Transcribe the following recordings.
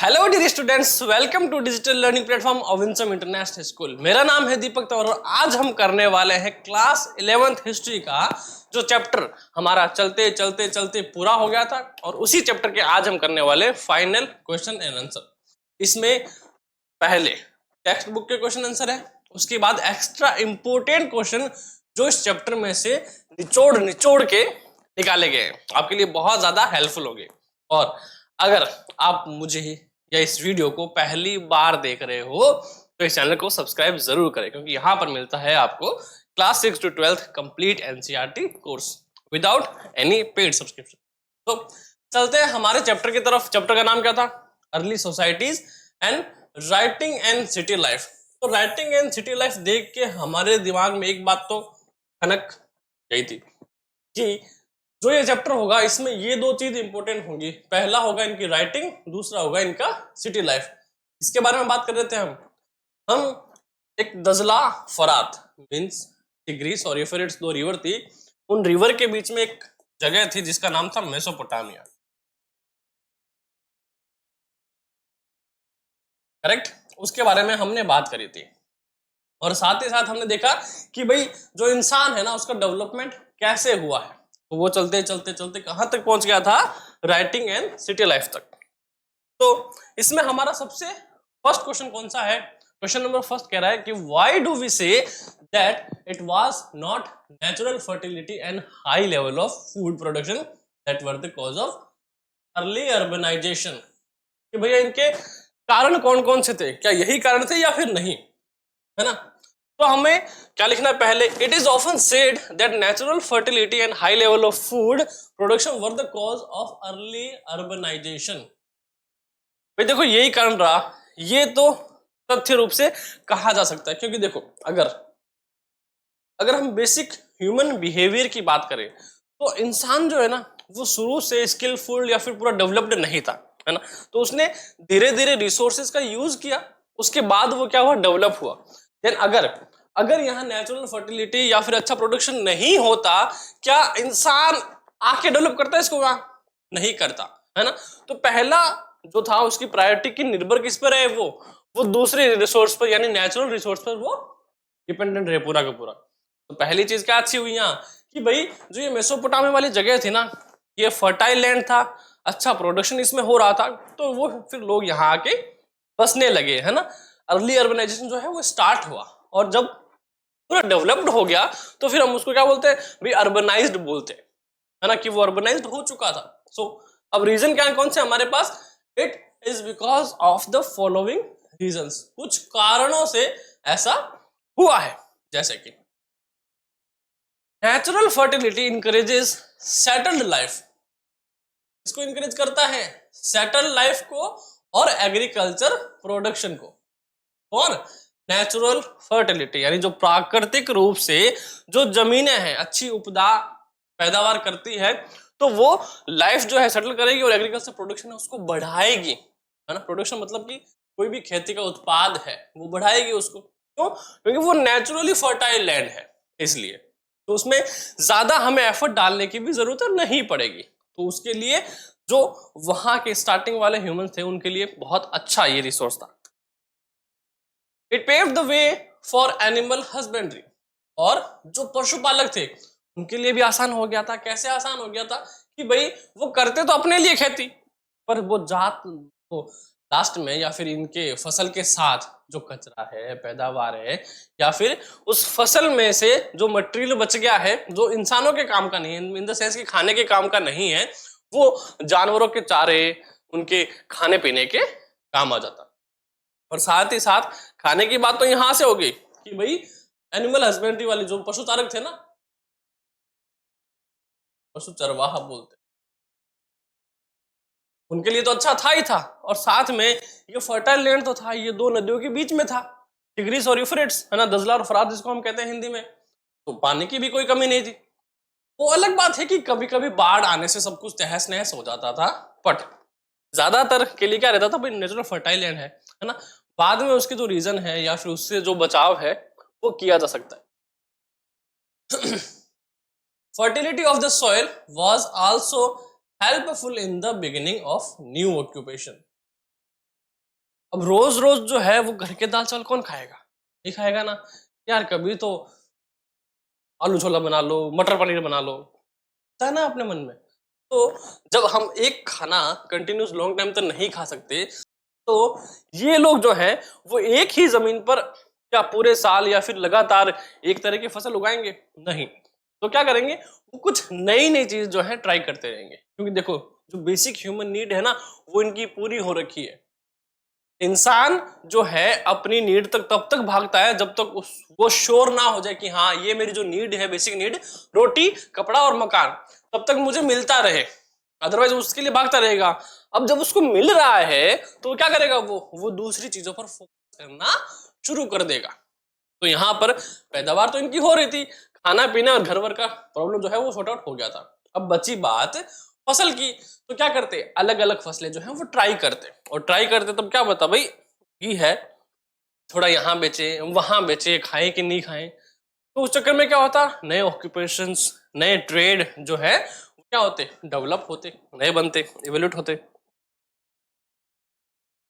Hello dear students, welcome to digital learning platform ओविंसम international school. मेरा नाम है दीपक तंवर और आज हम करने वाले हैं क्लास 11th हिस्ट्री का जो चैप्टर हमारा चलते चलते चलते पूरा हो गया था, और उसी चैप्टर के आज हम करने वाले फाइनल क्वेश्चन एंड आंसर। इसमें पहले टेक्स्ट बुक के क्वेश्चन आंसर है, उसके बाद एक्स्ट्रा इंपोर्टेंट क्वेश्चन जो इस चैप्टर में से निचोड़ निचोड़ के निकाले गए हैं, आपके लिए बहुत ज्यादा हेल्पफुल होंगे। और अगर आप मुझे या इस वीडियो को पहली बार देख रहे हो तो इस चैनल को सब्सक्राइब जरूर करें, क्योंकि यहाँ पर मिलता है आपको class 6 to 12th complete NCERT course without any paid subscription. तो चलते हैं हमारे चैप्टर की तरफ। चैप्टर का नाम क्या था? Early societies and writing and city life. तो राइटिंग एंड सिटी लाइफ देख के हमारे दिमाग में एक बात तो खनक गई थी कि जो ये चैप्टर होगा इसमें ये दो चीज इंपॉर्टेंट होंगी। पहला होगा इनकी राइटिंग, दूसरा होगा इनका सिटी लाइफ। इसके बारे में बात कर रहे थे हम एक दजला फरात मींस टिग्रिस और यूफ्रेटिस दो रिवर थी, उन रिवर के बीच में एक जगह थी जिसका नाम था मेसोपोटामिया। करेक्ट, उसके बारे में हमने बात करी थी। और साथ ही साथ हमने देखा कि भाई जो इंसान है ना उसका डेवलपमेंट कैसे हुआ है। तो वो चलते चलते चलते कहां तक पहुंच गया था? राइटिंग एंड सिटी लाइफ तक। तो इसमें हमारा सबसे फर्स्ट क्वेश्चन कौन सा है? क्वेश्चन नंबर फर्स्ट कह रहा है कि why do we say that it was not natural fertility and high level of food production that were the cause of early urbanisation. कि भैया इनके कारण कौन कौन से थे? क्या यही कारण थे या फिर नहीं, है ना? तो हमें क्या लिखना है पहले? It is often said that natural fertility and high level of food production were the cause of early urbanisation. भाई देखो यही कारण रहा, ये तो तथ्य रूप से कहा जा सकता है। क्योंकि देखो अगर हम बेसिक ह्यूमन बिहेवियर की बात करें तो इंसान जो है ना वो शुरू से स्किलफुल या फिर पूरा डेवलप्ड नहीं था, है ना? तो उसने धीरे धीरे रिसोर्सेज का यूज किया, उसके बाद वो क्या हुआ? डेवलप हुआ। देन अगर यहाँ नेचुरल फर्टिलिटी या फिर अच्छा प्रोडक्शन नहीं होता, क्या इंसान आके डेवलप करता है इसको? वहां नहीं करता, है ना? तो पहला जो था उसकी प्रायोरिटी की निर्भर किस पर है? वो दूसरे रिसोर्स पर यानी नेचुरल रिसोर्स पर वो डिपेंडेंट रहे पूरा का पूरा। तो पहली चीज क्या अच्छी हुई यहाँ कि भाई जो ये मेसोपोटामिया वाली जगह थी ना, ये फर्टाइल लैंड था, अच्छा प्रोडक्शन इसमें हो रहा था, तो वो फिर लोग यहाँ आके बसने लगे, है ना? अर्ली अर्बनाइजेशन जो है वो स्टार्ट हुआ, और जब पूरा डेवलप्ड हो गया तो फिर हम उसको क्या बोलते हैं? भाई अर्बनाइज्ड बोलते हैं, है ना? कि वो अर्बनाइज्ड हो चुका था। सो अब रीजन क्या है कौन से हमारे पास? It is because of the following reasons. कुछ कारणों से ऐसा हुआ है, जैसे कि natural fertility encourages settled life. इसको इंकरेज करता है सेटल्ड लाइफ को और एग्रीकल्चर प्रोडक्शन को। और नेचुरल फर्टिलिटी यानी जो प्राकृतिक रूप से जो जमीनें हैं अच्छी उपदा पैदावार करती है, तो वो लाइफ जो है सेटल करेगी और एग्रीकल्चर प्रोडक्शन है उसको बढ़ाएगी, है ना? प्रोडक्शन मतलब कि कोई भी खेती का उत्पाद है वो बढ़ाएगी उसको। क्यों? क्योंकि वो नेचुरली फर्टाइल लैंड है, इसलिए तो उसमें ज्यादा हमें एफर्ट डालने की भी जरूरत नहीं पड़ेगी। तो उसके लिए जो वहां के स्टार्टिंग वाले ह्यूमंस थे उनके लिए बहुत अच्छा ये रिसोर्स था। It paved the way for animal husbandry. और जो पशुपालक थे उनके लिए भी आसान हो गया था। कैसे आसान हो गया था? कि भाई वो करते तो अपने लिए खेती, पर वो जात वो लास्ट में या फिर इनके फसल के साथ जो कचरा है, पैदावार है, या फिर उस फसल में से जो मटेरियल बच गया है जो इंसानों के काम का नहीं है, इन द सेंस कि खाने के काम का नहीं है, वो जानवरों के चारे उनके खाने पीने के काम आ जाता। और साथ ही साथ खाने की बात तो यहां से हो गई कि भाई एनिमल हस्बेंड्री वाले जो पशु चारक थे ना, पशु चरवाहा बोलते, उनके लिए तो अच्छा था ही था। और साथ में ये फर्टाइल लैंड तो था, ये दो नदियों के बीच में था, टिग्रिस और यूफ्रेटिस, है ना? दजला और फरात जिसको हम कहते हैं हिंदी में। तो पानी की भी कोई कमी नहीं थी। वो अलग बात है कि कभी कभी बाढ़ आने से सब कुछ तहस नहस हो जाता था, बट ज्यादातर के लिए क्या रहता था? भाई नेचुरल फर्टाइल लैंड है ना? बाद में उसके जो रीजन है या फिर उससे जो बचाव है वो किया जा सकता है। Fertility of the soil was also helpful in the beginning of new occupation. अब रोज रोज जो है वो घर के दाल चावल कौन खाएगा? नहीं खाएगा ना यार। कभी तो आलू छोला बना लो, मटर पनीर बना लो, होता है ना अपने मन में। तो जब हम एक खाना कंटिन्यूस लॉन्ग टाइम तक नहीं खा सकते, तो ये लोग जो है वो एक ही जमीन पर क्या पूरे साल या फिर लगातार एक तरह की फसल उगाएंगे? नहीं। तो क्या करेंगे? वो कुछ नई नई चीज जो है ट्राई करते रहेंगे, क्योंकि देखो जो बेसिक ह्यूमन नीड है ना वो इनकी पूरी हो रखी है। इंसान जो है अपनी नीड तक तब तक भागता है जब तक वो श्योर ना हो जाए कि हाँ ये मेरी जो नीड है, बेसिक नीड, रोटी कपड़ा और मकान, तब तक मुझे मिलता रहे, अदरवाइज उसके लिए भागता रहेगा। अब जब उसको मिल रहा है तो क्या करेगा? वो दूसरी चीजों पर फोकस करना शुरू कर देगा। तो यहाँ पर पैदावार तो इनकी हो रही थी, खाना पीना और घर वर का प्रॉब्लम जो है वो सॉर्ट आउट हो गया था। अब बची बात फसल की। तो क्या करते? अलग अलग फसलें जो है वो ट्राई करते, और ट्राई करते तब क्या बता भाई ये है, थोड़ा यहाँ बेचे वहां बेचे, खाए कि नहीं खाए। तो उस चक्कर में क्या होता? नए ऑक्यूपेशंस, नए ट्रेड जो है क्या होते? डेवलप होते, नए बनते, इवोल्यूट होते।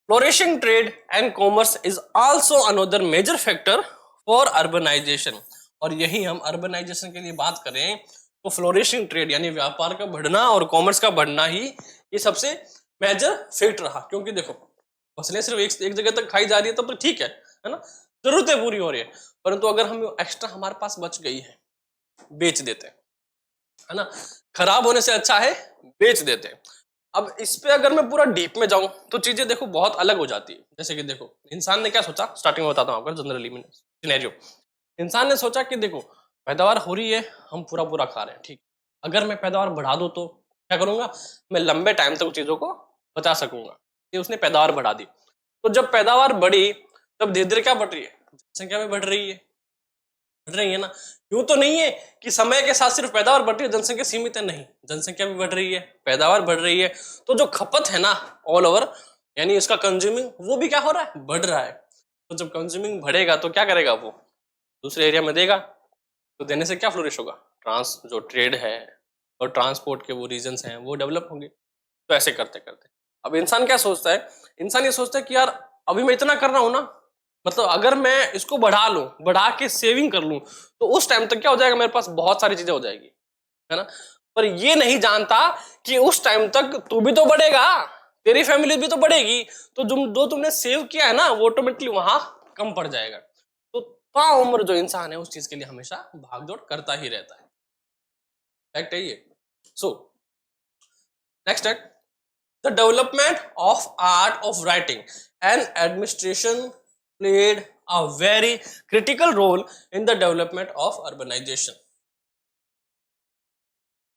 Flourishing trade and commerce is also another major factor for urbanisation. और यही हम अर्बनाइजेशन के लिए बात करें तो फ्लोरिशिंग ट्रेड यानी व्यापार का बढ़ना और कॉमर्स का बढ़ना ही ये सबसे मेजर फैक्ट रहा। क्योंकि देखो फसलें सिर्फ एक जगह तक खाई जा रही है तब तो ठीक है ना, जरूरतें पूरी हो रही है, परंतु अगर हम एक्स्ट्रा हमारे पास बच गई है, बेच देते हैं, है ना, खराब होने से अच्छा है बेच देते हैं। अब इस पे अगर मैं पूरा डीप में जाऊं तो चीजें देखो बहुत अलग हो जाती है। जैसे कि देखो इंसान ने क्या सोचा, स्टार्टिंग में बताता हूं आपको जनरली मैंने सिनेरियो। इंसान ने सोचा कि देखो पैदावार हो रही है, हम पूरा पूरा खा रहे हैं, ठीक, अगर मैं पैदावार बढ़ा दूं तो क्या करूंगा? मैं लंबे टाइम तक चीजों को बचा सकूंगा। ये उसने पैदावार बढ़ा दी। तो जब पैदावार बढ़ी तब धीरे धीरे क्या बढ़ रही है? जनसंख्या भी बढ़ रही है, बढ़ रही है ना। यूं तो नहीं है कि समय के साथ सिर्फ पैदावार बढ़ रही है, जनसंख्या सीमित है, नहीं, जनसंख्या भी बढ़ रही है, पैदावार बढ़ रही है। तो जो खपत है ना ऑल ओवर, यानी इसका कंज्यूमिंग, वो भी क्या हो रहा है? बढ़ रहा है। तो जब कंज्यूमिंग बढ़ेगा तो क्या करेगा? वो दूसरे एरिया में देगा। तो देने से क्या फ्लोरिश होगा? जो ट्रेड है और ट्रांसपोर्ट के वो रीजन्स हैं वो डेवलप होंगे। तो ऐसे करते करते अब इंसान क्या सोचता है? इंसान ये सोचता है कि यार अभी मैं इतना कर रहा हूं ना, मतलब अगर मैं इसको बढ़ा लूं, बढ़ा के सेविंग कर लूं, तो उस टाइम तक क्या हो जाएगा? मेरे पास बहुत सारी चीजें हो जाएगी, है ना। पर ये नहीं जानता कि उस टाइम तक तू भी तो बढ़ेगा, तेरी फैमिली भी तो बढ़ेगी, तो जो तुमने सेव किया है ना वो ऑटोमेटिकली वहां कम पड़ जाएगा। तो ताउम्र जो इंसान है उस चीज के लिए हमेशा भागदौड़ करता ही रहता है। फैक्ट है ये। सो नेक्स्ट है the development of art of writing and administration played a very critical role in the development of urbanization।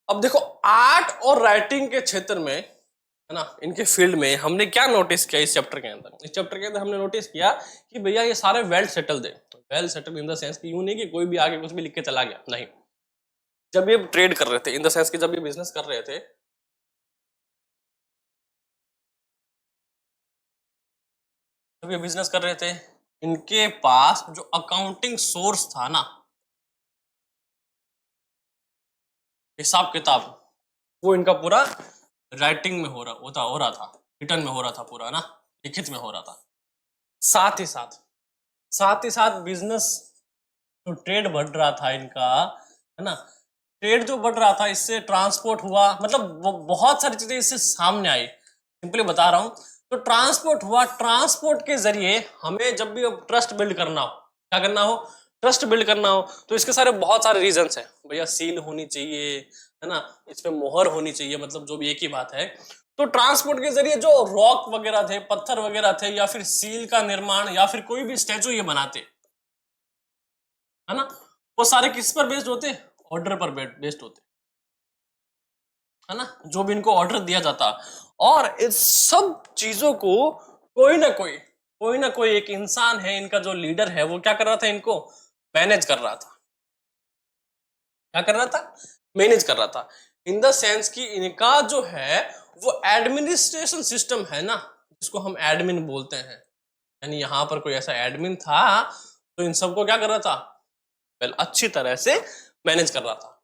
अब देखो आर्ट और राइटिंग के क्षेत्र में, है ना, इनके फील्ड में हमने क्या नोटिस किया इस चैप्टर के अंदर? इस चैप्टर के अंदर हमने नोटिस किया कि भैया ये सारे वेल सेटल्ड है। Well settled in the sense कि यूं नहीं कि कोई भी आगे कुछ भी लिख के चला गया, नहीं। जब ये ट्रेड कर रहे थे, इन द सेंस कि जब ये बिजनेस कर रहे थे, जब ये बिजनेस कर रहे थे, इनके पास जो अकाउंटिंग सोर्स था ना, हिसाब किताब, वो इनका पूरा राइटिंग में हो रहा था, रिटर्न में हो रहा था पूरा ना, लिखित में हो रहा था। साथ ही साथ बिजनेस जो ट्रेड बढ़ रहा था इनका, है ना, ट्रेड जो बढ़ रहा था इससे ट्रांसपोर्ट हुआ, मतलब बहुत सारी चीजें इससे सामने आई। सिंपली बता रहा हूं। तो ट्रांसपोर्ट हुआ, ट्रांसपोर्ट के जरिए हमें जब भी ट्रस्ट बिल्ड करना हो, क्या करना हो? ट्रस्ट बिल्ड करना हो, तो इसके सारे बहुत सारे रीजंस हैं भैया। सील होनी चाहिए, है ना, इस पे मोहर होनी चाहिए, मतलब जो भी एक ही बात है। तो ट्रांसपोर्ट के जरिए जो रॉक वगैरह थे, पत्थर वगैरह थे, या फिर सील का निर्माण, या फिर कोई भी स्टैचू ये बनाते, है ना, वो सारे किस पर बेस्ड होते? ऑर्डर पर बेस्ड होते, है ना, जो भी इनको ऑर्डर दिया जाता। और इस सब चीजों को कोई ना कोई एक इंसान है, इनका जो लीडर है, वो क्या कर रहा था? इनको मैनेज कर रहा था। क्या कर रहा था? मैनेज कर रहा था। इन द सेंस कि इनका जो है वो एडमिनिस्ट्रेशन सिस्टम है ना, जिसको हम एडमिन बोलते हैं, यानी यहां पर कोई ऐसा एडमिन था तो इन सबको क्या कर रहा था? वेल अच्छी तरह से मैनेज कर रहा था।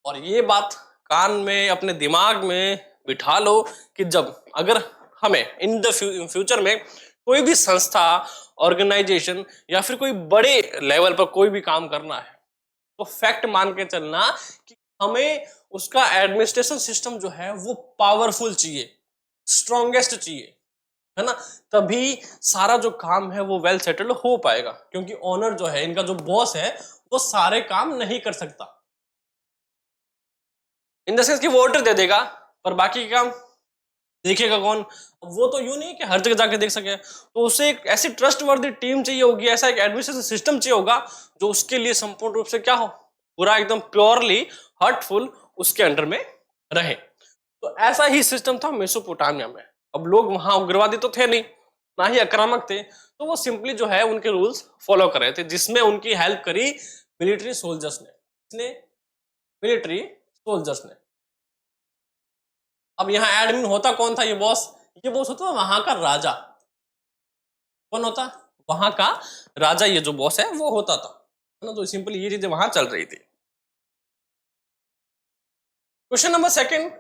और ये बात कान में, अपने दिमाग में बिठा लो कि जब अगर हमें इन द फ्यूचर में कोई भी संस्था, ऑर्गेनाइजेशन या फिर कोई बड़े लेवल पर कोई भी काम करना है तो फैक्ट मान के चलना कि हमें उसका एडमिनिस्ट्रेशन सिस्टम जो है वो पावरफुल चाहिए, स्ट्रॉन्गेस्ट चाहिए, है ना। तभी सारा जो काम है वो वेल सेटल्ड हो पाएगा, क्योंकि ओनर जो है, इनका जो बॉस है, वो सारे काम नहीं कर सकता। इन द सेंस कि वो ऑर्डर दे देगा पर बाकी के काम देखेगा कौन। वो तो यूं नहीं कि हर जगह जाके देख सके, तो उसे एक ऐसी ट्रस्टवर्दी टीम चाहिए होगी, ऐसा एक एडमिनिस्ट्रेशन सिस्टम चाहिए होगा जो उसके लिए संपूर्ण रूप से क्या हो, पूरा एकदम प्योरली हार्टफुल उसके अंडर में रहे। तो ऐसा ही सिस्टम था मेसोपोटामिया में। अब लोग वहां उग्रवादी तो थे नहीं, ना ही आक्रामक थे, तो वो सिंपली जो है उनके रूल्स फॉलो कर रहे थे, जिसमें उनकी हेल्प करी मिलिट्री सोल्जर्स ने, मिलिट्री सोल्जर्स ने। अब यहाँ एडमिन होता कौन था, ये बॉस होता था वहां का राजा। कौन होता, वहां का राजा, ये जो बॉस है वो होता था, है ना। तो सिंपली ये चीजें वहां चल रही थी। Question number second,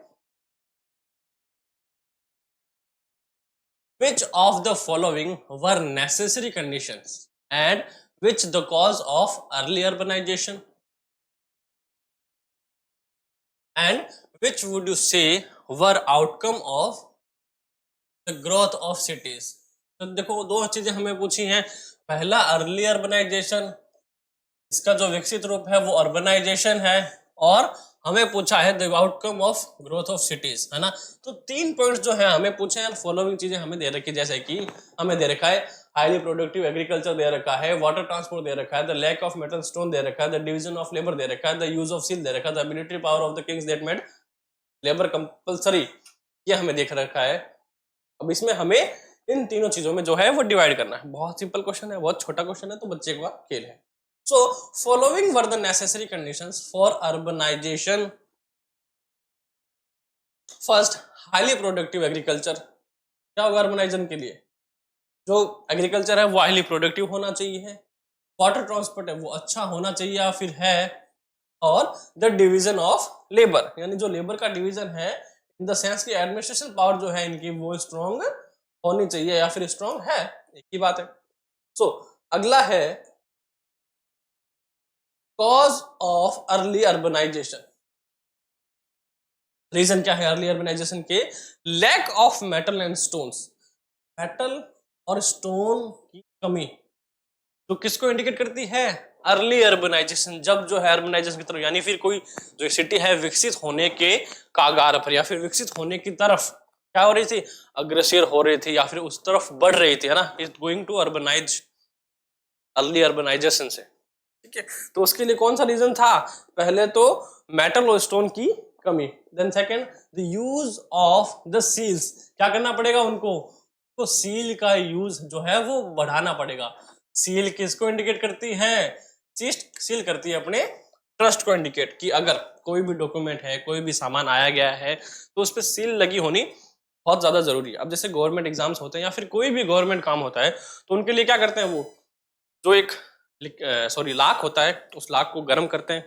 which of the following were necessary conditions and which the cause of early urbanization, and which would you say were outcome of the growth of cities। तो देखो दो चीजें हमें पूछी हैं, पहला अर्ली अर्बनाइजेशन, इसका जो विकसित रूप है वो अर्बनाइजेशन है, और हमें पूछा है the outcome of growth of cities, है ना। तो 3 पॉइंट्स जो है हमें पूछे हैं, फॉलोइंग चीजें हमें दे रखी, जैसे कि हमें दे रखा है हाईली प्रोडक्टिव एग्रीकल्चर दे रखा है, वाटर ट्रांसपोर्ट दे रखा है, the lack of metal stone दे रखा है, द डिवीजन ऑफ लेबर दे रखा है, द यूज ऑफ सील दे रखा है, the military power of the kings that made labour compulsory, ये हमें देख रखा है। अब इसमें हमें इन तीनों चीजों में जो है वो डिवाइड करना है। बहुत सिंपल क्वेश्चन है, बहुत छोटा क्वेश्चन है, तो बच्चे का खेल है। So, following were the necessary conditions for urbanization. First, highly productive agriculture। क्या होगा अर्बनाइजेशन के लिए, जो एग्रीकल्चर है वो हाईली प्रोडक्टिव होना चाहिए, वाटर ट्रांसपोर्ट है वो अच्छा होना चाहिए या फिर है, और द डिवीजन ऑफ लेबर, यानी जो लेबर का डिवीजन है, इन द सेंस की एडमिनिस्ट्रेशन पावर जो है इनकी वो स्ट्रॉन्ग होनी चाहिए या फिर स्ट्रॉन्ग है, एक ही बात है। सो अगला है cause of early urbanisation. Reason क्या है अर्ली अर्बनाइजेशन के, lack of metal and stones, metal और स्टोन की कमी, तो किसको इंडिकेट करती है, अर्ली अर्बनाइजेशन। जब जो है अर्बनाइजेशन की तरफ, यानी फिर कोई जो सिटी है विकसित होने के कागार पर या फिर विकसित होने की तरफ क्या हो रही थी, अग्रसर हो रही थी या फिर उस तरफ बढ़ रही थी, है ना, is going to urbanise, early urbanisation से। ठीक है, तो उसके लिए कौन सा रीजन था, पहले तो मेटल और स्टोन की कमी, then second the use of the seals, क्या करना पड़ेगा उनको, तो सील का यूज जो है वो बढ़ाना पड़ेगा। सील किसको इंडिकेट करती है, सील करती है अपने ट्रस्ट को इंडिकेट, कि अगर कोई भी डॉक्यूमेंट है, कोई भी सामान आया गया है तो उस पर सील लगी होनी बहुत ज्यादा जरूरी है। अब जैसे गवर्नमेंट एग्जाम्स होते हैं या फिर कोई भी गवर्नमेंट काम होता है तो उनके लिए क्या करते हैं, वो जो एक लाख होता है, उस लाख को गर्म करते हैं,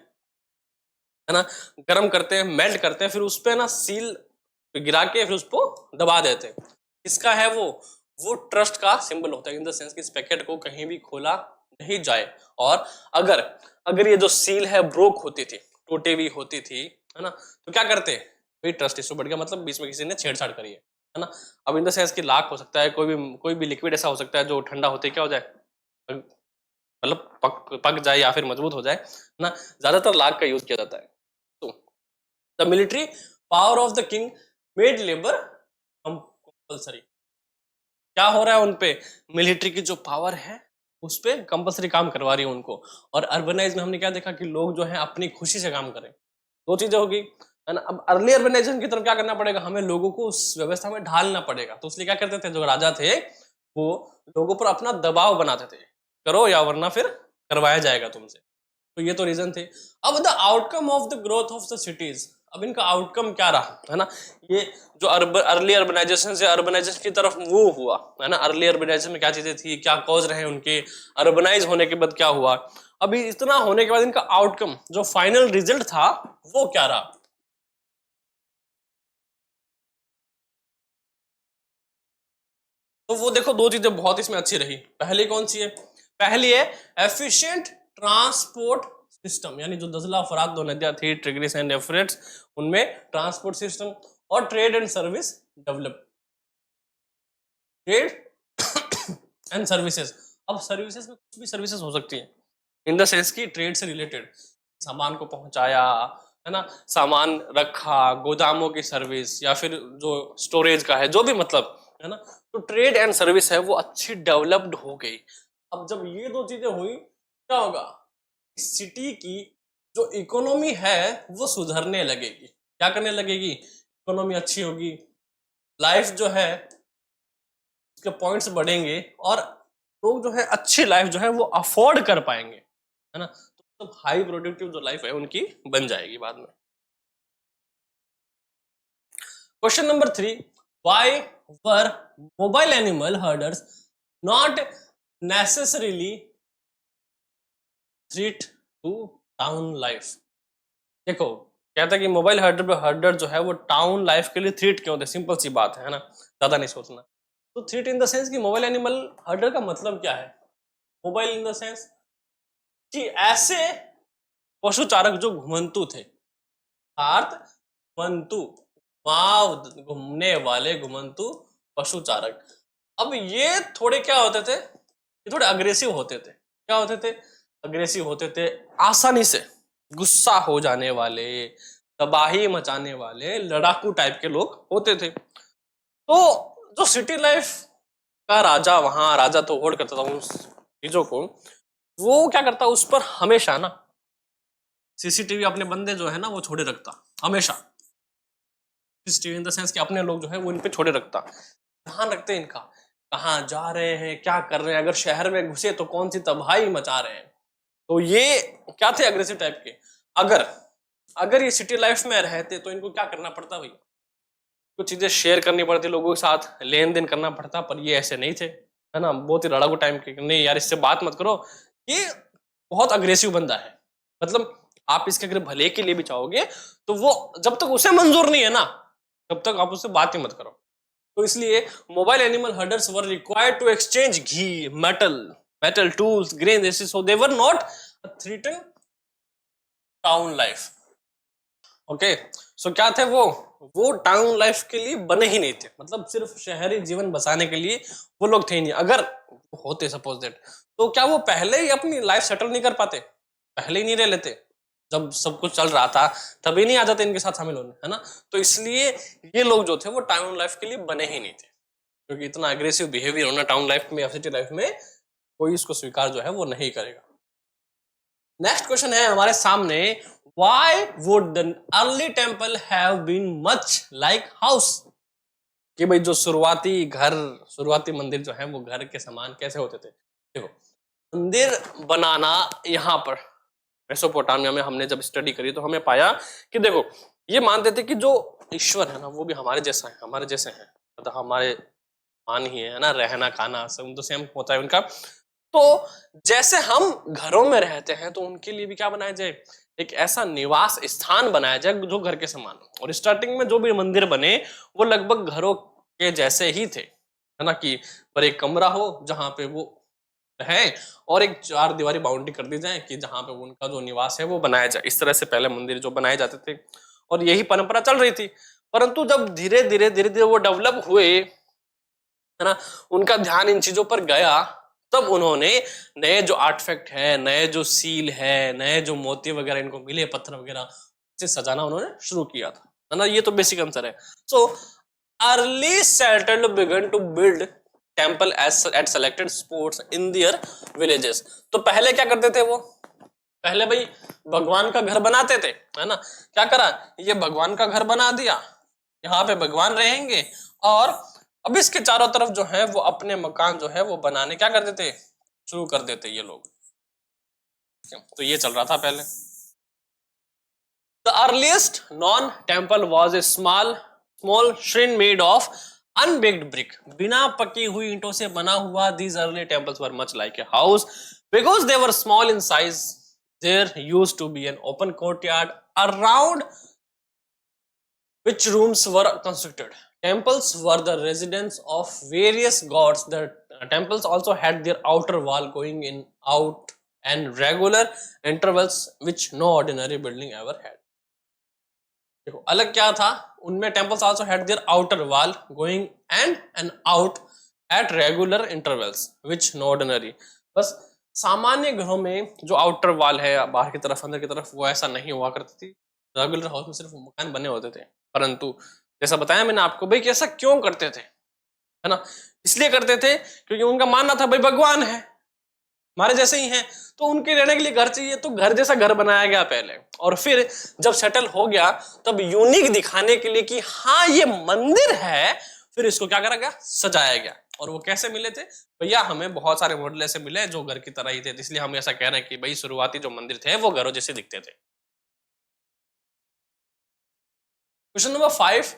है ना, गर्म करते हैं, मेल्ट करते हैं, फिर उस पे ना सील गिरा के फिर उसको दबा देते हैं। इसका है वो ट्रस्ट का सिंबल होता है, इन द सेंस कि इस पैकेट को कहीं भी खोला नहीं जाए, और अगर ये जो सील है ब्रोक होती थी, टूटी हुई होती थी, है ना, तो क्या करते हैं, भाई ट्रस्ट इशू बढ़ गया, मतलब बीच में किसी ने छेड़छाड़ करी है ना। अब इन द सेंस कि लाख हो सकता है, कोई भी लिक्विड ऐसा हो सकता है जो ठंडा होते क्या हो जाए, मतलब पक जाए या फिर मजबूत हो जाए ना, ज्यादातर लाख का यूज किया जाता है। तो the military power of the king made labour compulsory, क्या हो रहा है उनपे, मिलिट्री की जो पावर है उस पे कंपल्सरी काम करवा रही है उनको। और अर्बनाइज में हमने क्या देखा कि लोग जो है अपनी खुशी से काम करें, दो चीजें होगी, है ना। अब अर्ली अर्बनाइजेशन की तरफ क्या करना पड़ेगा, हमें लोगों को उस व्यवस्था में ढालना पड़ेगा, तो इसलिए क्या करते थे जो राजा थे वो लोगों पर अपना दबाव बनाते थे, करो या वरना फिर करवाया जाएगा तुमसे। तो ये तो रीजन थे। अब the outcome of the growth of the cities, अब इनका आउटकम क्या रहा, है ना, ये जो अर्ली अर्बनाइजेशन से अर्बनाइजेशन की तरफ मूव हुआ, है ना, अर्ली अर्बनाइजेशन में क्या चीजें थी, क्या कॉज रहे उनके, अर्बनाइज होने के बाद क्या हुआ, अभी इतना होने के बाद इनका आउटकम जो फाइनल रिजल्ट था वो क्या रहा। तो वो देखो दो चीजें बहुत इसमें अच्छी रही। पहली कौन सी है? पहली है एफिशिएंट ट्रांसपोर्ट सिस्टम, यानी जो दजला फरात दो नदियां थी टिग्रिस एंड एफ्रेट्स, उनमें ट्रांसपोर्ट सिस्टम और trade and service develop. Trade and services, अब सर्विसेज में कुछ भी सर्विसेज हो सकती है इन द सेंस की ट्रेड से रिलेटेड, सामान को पहुंचाया, है ना, सामान रखा, गोदामों की सर्विस, या फिर जो स्टोरेज का है, जो भी मतलब, है ना, तो ट्रेड एंड सर्विस है वो अच्छी डेवलप्ड हो गई। अब जब ये दो चीजें हुई, क्या होगा? सिटी की जो इकोनॉमी है वो सुधरने लगेगी। क्या करने लगेगी? इकोनॉमी अच्छी होगी, लाइफ जो है उसके पॉइंट्स बढ़ेंगे, और लोग जो है अच्छी लाइफ जो है वो अफोर्ड कर पाएंगे, है ना, तो हाई प्रोडक्टिव जो लाइफ है उनकी बन जाएगी बाद में। Question number 3, why were mobile animal herders not necessarily threat to town life? देखो कहता है कि मोबाइल हर्डर जो है वो टाउन लाइफ के लिए थ्रेट क्यों थे? सिंपल सी बात है ना, ज्यादा नहीं सोचना। तो थ्रेट इन द सेंस कि मोबाइल एनिमल हर्डर का मतलब क्या है? मोबाइल इन द सेंस कि ऐसे पशु चारक जो घुमंतु थे, अर्थ घुमंतु, वाव, घूमने वाले घुमंतु पशु चारक। अब ये थोड़े क्या होते थे? ये थोड़े अग्रेसिव होते थे। क्या होते थे? अग्रेसिव होते थे, आसानी से गुस्सा हो जाने वाले, तबाही मचाने वाले, लड़ाकू टाइप के लोग होते थे। तो जो सिटी लाइफ का राजा, वहां राजा तो होल्ड करता था उन चीजों को, वो क्या करता उस पर हमेशा ना सीसीटीवी अपने बंदे जो है ना वो छोड़े रखता हमेशा। सीसीटीवी इन द सेंस कि अपने लोग जो है वो इन पे छोड़े रखता, ध्यान रखते हैं इनका, कहाँ जा रहे हैं, क्या कर रहे हैं, अगर शहर में घुसे तो कौन सी तबाही मचा रहे हैं। तो ये क्या थे? अग्रेसिव टाइप के। अगर अगर ये सिटी लाइफ में रहते तो इनको क्या करना पड़ता भाई? कुछ चीजें शेयर करनी पड़ती लोगों के साथ, लेन देन करना पड़ता, पर ये ऐसे नहीं थे, है ना, बहुत ही लड़ाकू टाइम के, नहीं यार इससे बात मत करो, ये बहुत अग्रेसिव बंदा है। मतलब आप इसके अगर भले के लिए भी चाहोगे तो वो जब तक उसे मंजूर नहीं है ना तब तक आप उससे बात ही मत करो। तो इसलिए mobile animal herders were required to exchange ghee, metal tools, grain, so they were not a threaten town life. Okay, so क्या थे वो टाउन लाइफ के लिए बने ही नहीं थे, मतलब सिर्फ शहरी जीवन बसाने के लिए वो लोग थे ही नहीं। अगर होते सपोज दैट, तो क्या वो पहले ही अपनी लाइफ सेटल नहीं कर पाते? पहले ही नहीं रह लेते? जब सब कुछ चल रहा था तभी नहीं आ जाते इनके साथ शामिल होने, है ना। तो इसलिए ये लोग जो थे वो टाउन लाइफ के लिए बने ही नहीं थे, क्योंकि इतना एग्रेसिव बिहेवियर होना टाउन लाइफ में या सिटी लाइफ में कोई इसको स्वीकार जो है वो नहीं करेगा। नेक्स्ट क्वेश्चन है हमारे सामने, why would the early temple have been much like house? कि भाई जो शुरुआती मंदिर जो है वो घर के समान कैसे होते थे? देखो मंदिर बनाना यहाँ पर मेसोपोटामिया में हमने जब स्टडी करी तो हमें पाया कि देखो ये मानते थे कि जो ईश्वर है ना वो भी हमारे जैसा है, हमारे जैसे हैं, मतलब हमारे मान ही है ना, रहना खाना सब तो सेम होता है उनका। तो जैसे हम घरों में रहते हैं तो उनके लिए भी क्या बनाया जाए? एक ऐसा निवास स्थान बनाया जाए जो घर के समान हो। और स्टार्टिंग में जो भी मंदिर बने वो लगभग घरों के जैसे ही थे, है ना, कि पर एक कमरा हो जहां पे वो है और एक 4 दीवारी बाउंड्री कर दी जाए कि जहां पे उनका जो निवास है वो बनाया जाए। इस तरह से पहले मंदिर जो बनाए जाते थे और यही परंपरा चल रही थी। परंतु जब धीरे धीरे वो डेवलप हुए, है ना, उनका ध्यान इन चीजों पर गया, तब उन्होंने नए जो आर्टिफैक्ट है, नए जो सील है, नए जो मोती वगैरह इनको मिले, पत्थर वगैरह से सजाना उन्होंने शुरू किया था, है ना। ये तो बेसिक आंसर है। So early settled began to build temple at selected spots in their villages. तो पहले क्या करते थे वो? पहले भाई भगवान का घर बनाते थे, है ना। क्या करा? ये भगवान का घर बना दिया, यहाँ पे भगवान रहेंगे, और अब इसके चारों तरफ जो है वो अपने मकान जो है वो बनाने क्या कर देते? शुरू कर देते ये लोग। तो ये चल रहा था पहले। The earliest known temple was a small shrine made of unbaked brick. बिना पकी हुई ईंटों से बना हुआ these early temples were much like a house because they were small in size. There used to be an open courtyard around which rooms were constructed। temples were the residence of various gods. The temples also had their outer wall going in out and regular intervals which no ordinary building ever had. देखो अलग क्या था उनमें, temples also had their outer wall going and out at regular intervals which no ordinary. बस सामान्य घरों में जो आउटर वॉल है बाहर की तरफ अंदर की तरफ वो ऐसा नहीं हुआ करती थी। रेगुलर हाउस में सिर्फ मकान बने होते थे, परंतु जैसा बताया मैंने आपको भाई कि ऐसा क्यों करते थे, है ना, इसलिए करते थे क्योंकि उनका मानना था भाई भगवान है हमारे जैसे ही हैं, तो उनके रहने के लिए घर चाहिए, तो घर जैसा घर बनाया गया पहले, और फिर जब सेटल हो गया तब यूनिक दिखाने के लिए कि हाँ ये मंदिर है, फिर इसको क्या करा गया, सजाया गया। और वो कैसे मिले थे भैया, हमें बहुत सारे मॉडल ऐसे मिले जो घर की तरह ही थे, इसलिए हम ऐसा कह रहे हैं कि भाई शुरुआती जो मंदिर थे वो घरों जैसे दिखते थे। Question number 5,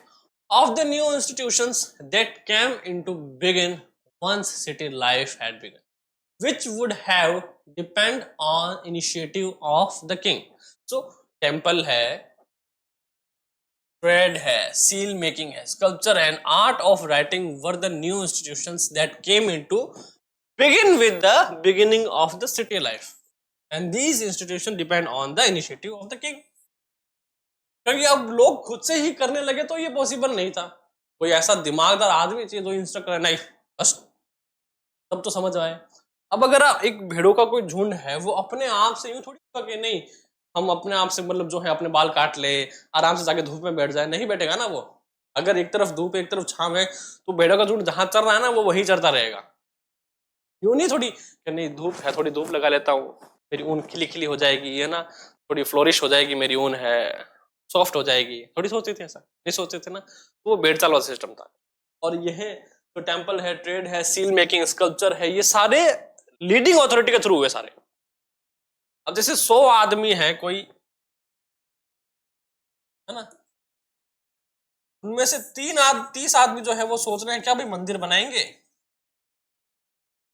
of the new institutions that came into being once city life had begun, which would have depend on initiative of the king. So temple है, trade है, seal making है, sculpture and art of writing were the new institutions that came into begin with the beginning of the city life, and these institutions depend on the initiative of the king. क्योंकि अब लोग खुद से ही करने लगे तो ये पॉसिबल नहीं था, कोई ऐसा दिमागदार आदमी चाहिए जो इंस्ट्रक्ट करे, नहीं बस तब तो समझ आए। अब अगर एक भेड़ों का कोई झुंड है वो अपने आप से यूं थोड़ी होगा कि नहीं हम अपने आप से मतलब जो है अपने बाल काट ले आराम से जाके धूप में बैठ जाए, नहीं बैठेगा ना वो। अगर एक तरफ धूप एक तरफ छांव है तो भेड़ों का झुंड जहां चल रहा है ना वो वही चलता रहेगा। यूं नहीं थोड़ी कि नहीं धूप है थोड़ी धूप लगा लेता हूँ मेरी ऊन खिली खिली हो जाएगी, है ना, थोड़ी फ्लोरिश हो जाएगी मेरी ऊन है, सॉफ्ट हो जाएगी, थोड़ी सोचते थे, ऐसा नहीं सोचते थे ना, तो वो बेड़चाल वाला सिस्टम था। और यह तो टेम्पल है, ट्रेड है, सील मेकिंग, स्कल्पचर है, ये सारे लीडिंग अथॉरिटी के थ्रू हुए सारे। अब जैसे 100 आदमी है कोई, है ना, उनमें से 30 आदमी जो है वो सोच रहे हैं क्या भाई मंदिर बनाएंगे,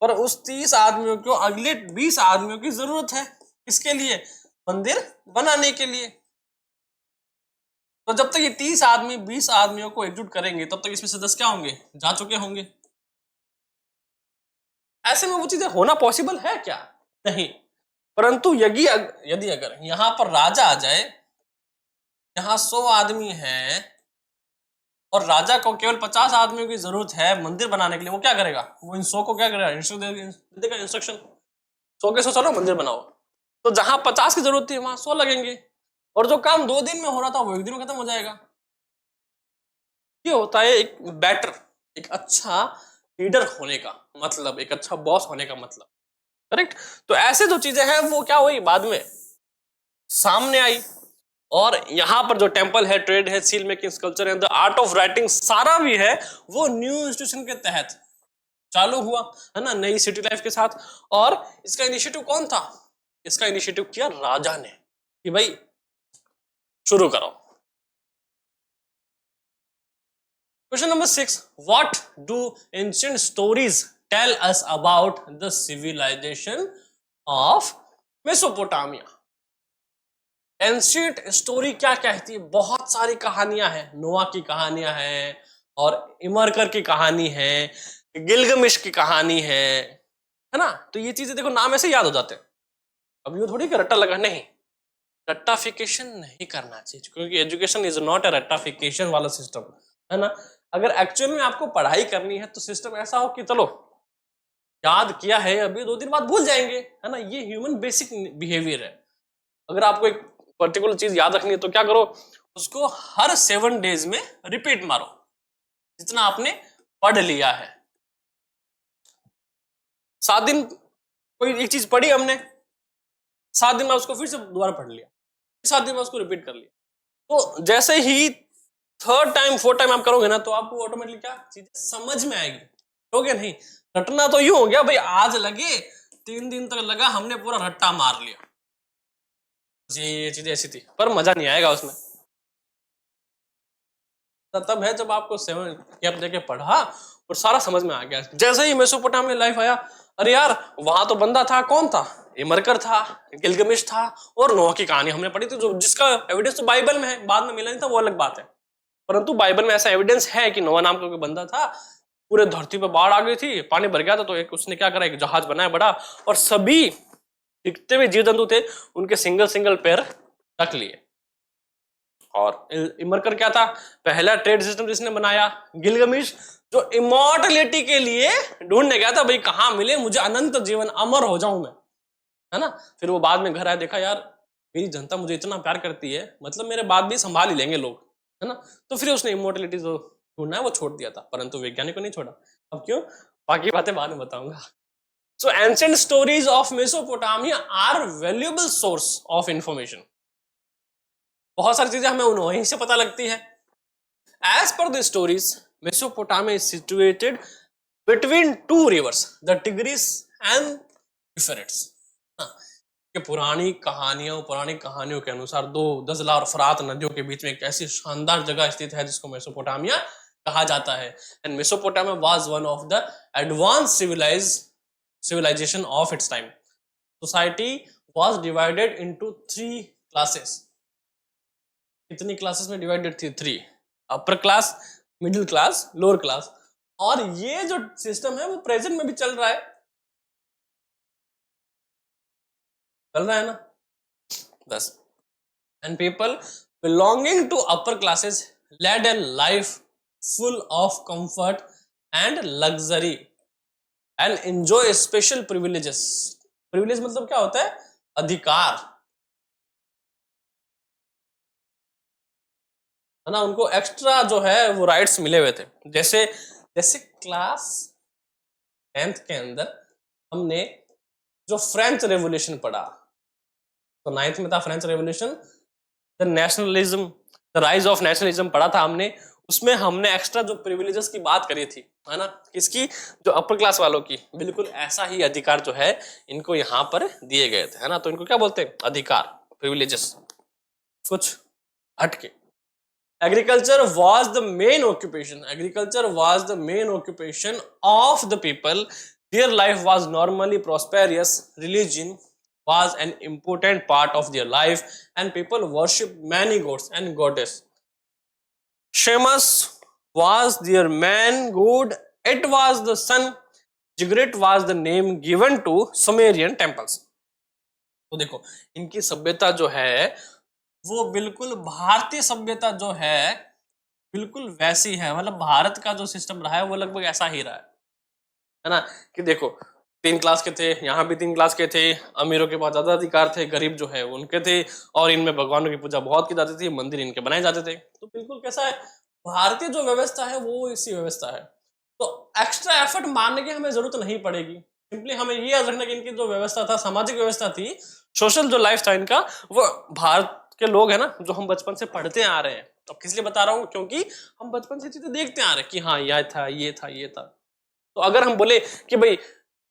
और उस 30 आदमियों को अगले 20 आदमियों की जरूरत है, किसके लिए, मंदिर बनाने के लिए। तो जब तक ये 30 आदमी 20 आदमियों को एकजुट करेंगे तब तक इसमें से 10 क्या होंगे, जा चुके होंगे। ऐसे में वो चीजें होना पॉसिबल है क्या, नहीं। परंतु यदि अगर यहां पर राजा आ जाए, यहां 100 आदमी हैं और राजा को केवल 50 आदमियों की जरूरत है मंदिर बनाने के लिए, वो क्या करेगा, वो इन 100 को क्या करेगा, इंस्ट्रक्शन 100 के 100 चलो मंदिर बनाओ। तो जहां 50 की जरूरत थी वहां 100 लगेंगे, और जो काम 2 दिन में हो रहा था वो 1 दिन में खत्म हो जाएगा। ये होता है एक बेटर, एक अच्छा लीडर होने का मतलब, एक अच्छा बॉस होने का मतलब, करेक्ट। तो ऐसे जो चीजें हैं वो क्या हुई, बाद में सामने आई। और यहां पर जो टेम्पल है, ट्रेड है, seal making, sculpture and the art of writing सारा भी है वो न्यू इंस्टीट्यूशन के तहत चालू हुआ, है ना, नई सिटी लाइफ के साथ। और इसका इनिशिएटिव कौन था, इसका इनिशिएटिव किया राजा ने कि भाई शुरू करो। Question number 6, what do ancient stories tell us about the civilization of Mesopotamia? Ancient story क्या कहती है, बहुत सारी कहानियां हैं, नोआ की कहानियां हैं और इमरकर की कहानी है, गिलगमिश की कहानी है ना। तो ये चीजें देखो नाम ऐसे याद हो जाते हैं, अब यूं थोड़ी कि रट्टा लगा, नहीं, रट्टाफिकेशन नहीं करना चाहिए, क्योंकि एजुकेशन इज नॉट ए रट्टाफिकेशन वाला सिस्टम, है ना। अगर एक्चुअल में आपको पढ़ाई करनी है तो सिस्टम ऐसा हो कि चलो याद किया है अभी 2 दिन बाद भूल जाएंगे, है ना, ये ह्यूमन बेसिक बिहेवियर है। अगर आपको एक पर्टिकुलर चीज याद रखनी है तो क्या करो, उसको हर 7 डेज में रिपीट मारो जितना आपने पढ़ लिया है। 7 दिन कोई एक चीज पढ़ी हमने, 7 दिन में उसको फिर से दोबारा पढ़ लिया, 7 दिन में उसको रिपीट कर लिया, तो जैसे ही 3rd टाइम 4th टाइम आप करोगे ना तो आपको ऑटोमेटिकली क्या चीजें समझ में आएगी, ठीक है। नहीं रटना तो यूं हो गया भाई, आज लगे 3 दिन तक लगा, हमने पूरा रट्टा मार लिया, ये चीजें ऐसी थी, पर मजा नहीं आएगा उसमें। तब है जब आपको 7 गैप देके पढ़ा और सारा समझ में आ गया। जैसे ही मेसोपोटामिया लाइफ आया, अरे यार वहां तो बंदा था, कौन था, इमरकर था, गिलगमिश था, और नोह की कहानी हमने पढ़ी थी, जो जिसका एविडेंस तो बाइबल में है, बाद में मिला नहीं था वो अलग बात है। परंतु बाइबल में ऐसा एविडेंस है कि नोआ नाम का कोई बंदा था, पूरे धरती पर बाढ़ आ गई थी, पानी भर गया था, तो एक उसने क्या करा, एक जहाज बनाया बड़ा, और सभी दिखते हुए जीव जंतु थे उनके सिंगल सिंगल पैर रख लिए। और इमरकर क्या था, पहला ट्रेड सिस्टम जिसने बनाया। गिलगमिश जो इमॉर्टलिटी के लिए ढूंढने गया था, भाई कहां मिले मुझे अनंत जीवन, अमर हो जाऊं मैं, है ना। फिर वो बाद में घर आया, देखा यार मेरी जनता मुझे इतना प्यार करती है, मतलब मेरे बाद भी संभाल ही लेंगे लोग, है ना। तो फिर उसने इमोर्टलिटी जो ढूंढना है वो छोड़ दिया था, परंतु वैज्ञानिक को नहीं छोड़ा। अब क्यों, बाकी बातें बाद में बताऊंगा। So ancient stories of Mesopotamia are valuable source of information. बहुत सारी चीजें हमें वहीं से पता लगती है। As per the stories, Mesopotamia is situated between two rivers, the Tigris and Euphrates. कि पुरानी कहानियों के अनुसार दो दजला और फरात नदियों के बीच में एक ऐसी शानदार जगह स्थित है जिसको मेसोपोटामिया कहा जाता है। And Mesopotamia was one of the advance civilization of its time. Society was divided into 3 classes. कितनी क्लासेस में डिवाइडेड थी? 3, upper class, middle class, lower class. और ये जो सिस्टम है वो प्रेजेंट में भी चल रहा है ना बस। And people belonging to upper classes led a life full of comfort and luxury and enjoy special privileges. Privilege मतलब क्या होता है? अधिकार, है ना। उनको एक्स्ट्रा जो है वो राइट्स मिले हुए थे। जैसे जैसे क्लास 10th के अंदर हमने जो फ्रेंच रेवोल्यूशन पढ़ा, तो 9th में था French revolution, the nationalism, the rise of nationalism पढ़ा था हमने। उसमें हमने एक्स्ट्रा जो प्रिविलेजेस की बात करी थी, है ना, किसकी? जो अपर क्लास वालों की। बिल्कुल ऐसा ही अधिकार जो है इनको यहाँ पर दिए गए थे, है ना। तो इनको क्या बोलते हैं? अधिकार, प्रिविलेजेस, कुछ हटके। Agriculture was the main occupation. Agriculture was the main occupation of the people. Their life was normally prosperous. Religion was an important part of their life, and people worshipped many gods and goddess. Shemus was their main god. It was the sun. Jigret was the name given to Sumerian temples. तो देखो इनकी सभ्यता जो है वो बिल्कुल भारतीय सभ्यता जो है बिल्कुल वैसी है। मतलब भारत का जो सिस्टम रहा है वो लगभग ऐसा ही रहा है ना। कि देखो 3 क्लास के थे, यहाँ भी 3 क्लास के थे, अमीरों के पास ज्यादा अधिकार थे, गरीब जो है उनके थे, और इनमें भगवानों की पूजा बहुत की जाती थी, मंदिर इनके बनाए जाते थे। तो बिल्कुल कैसा है, भारतीय जो व्यवस्था है वो इसी व्यवस्था है। तो एक्स्ट्रा एफर्ट मारने की हमें जरूरत नहीं पड़ेगी। सिंपली हमें ये याद रखना कि इनकी जो व्यवस्था था, सामाजिक व्यवस्था थी, सोशल जो लाइफ था इनका, वो भारत के लोग है ना, जो हम बचपन से पढ़ते आ रहे हैं। तो किस लिए बता रहा हूँ? क्योंकि हम बचपन से चीजें देखते आ रहे हैं कि हाँ यह था, ये था, ये था। तो अगर हम बोले कि भाई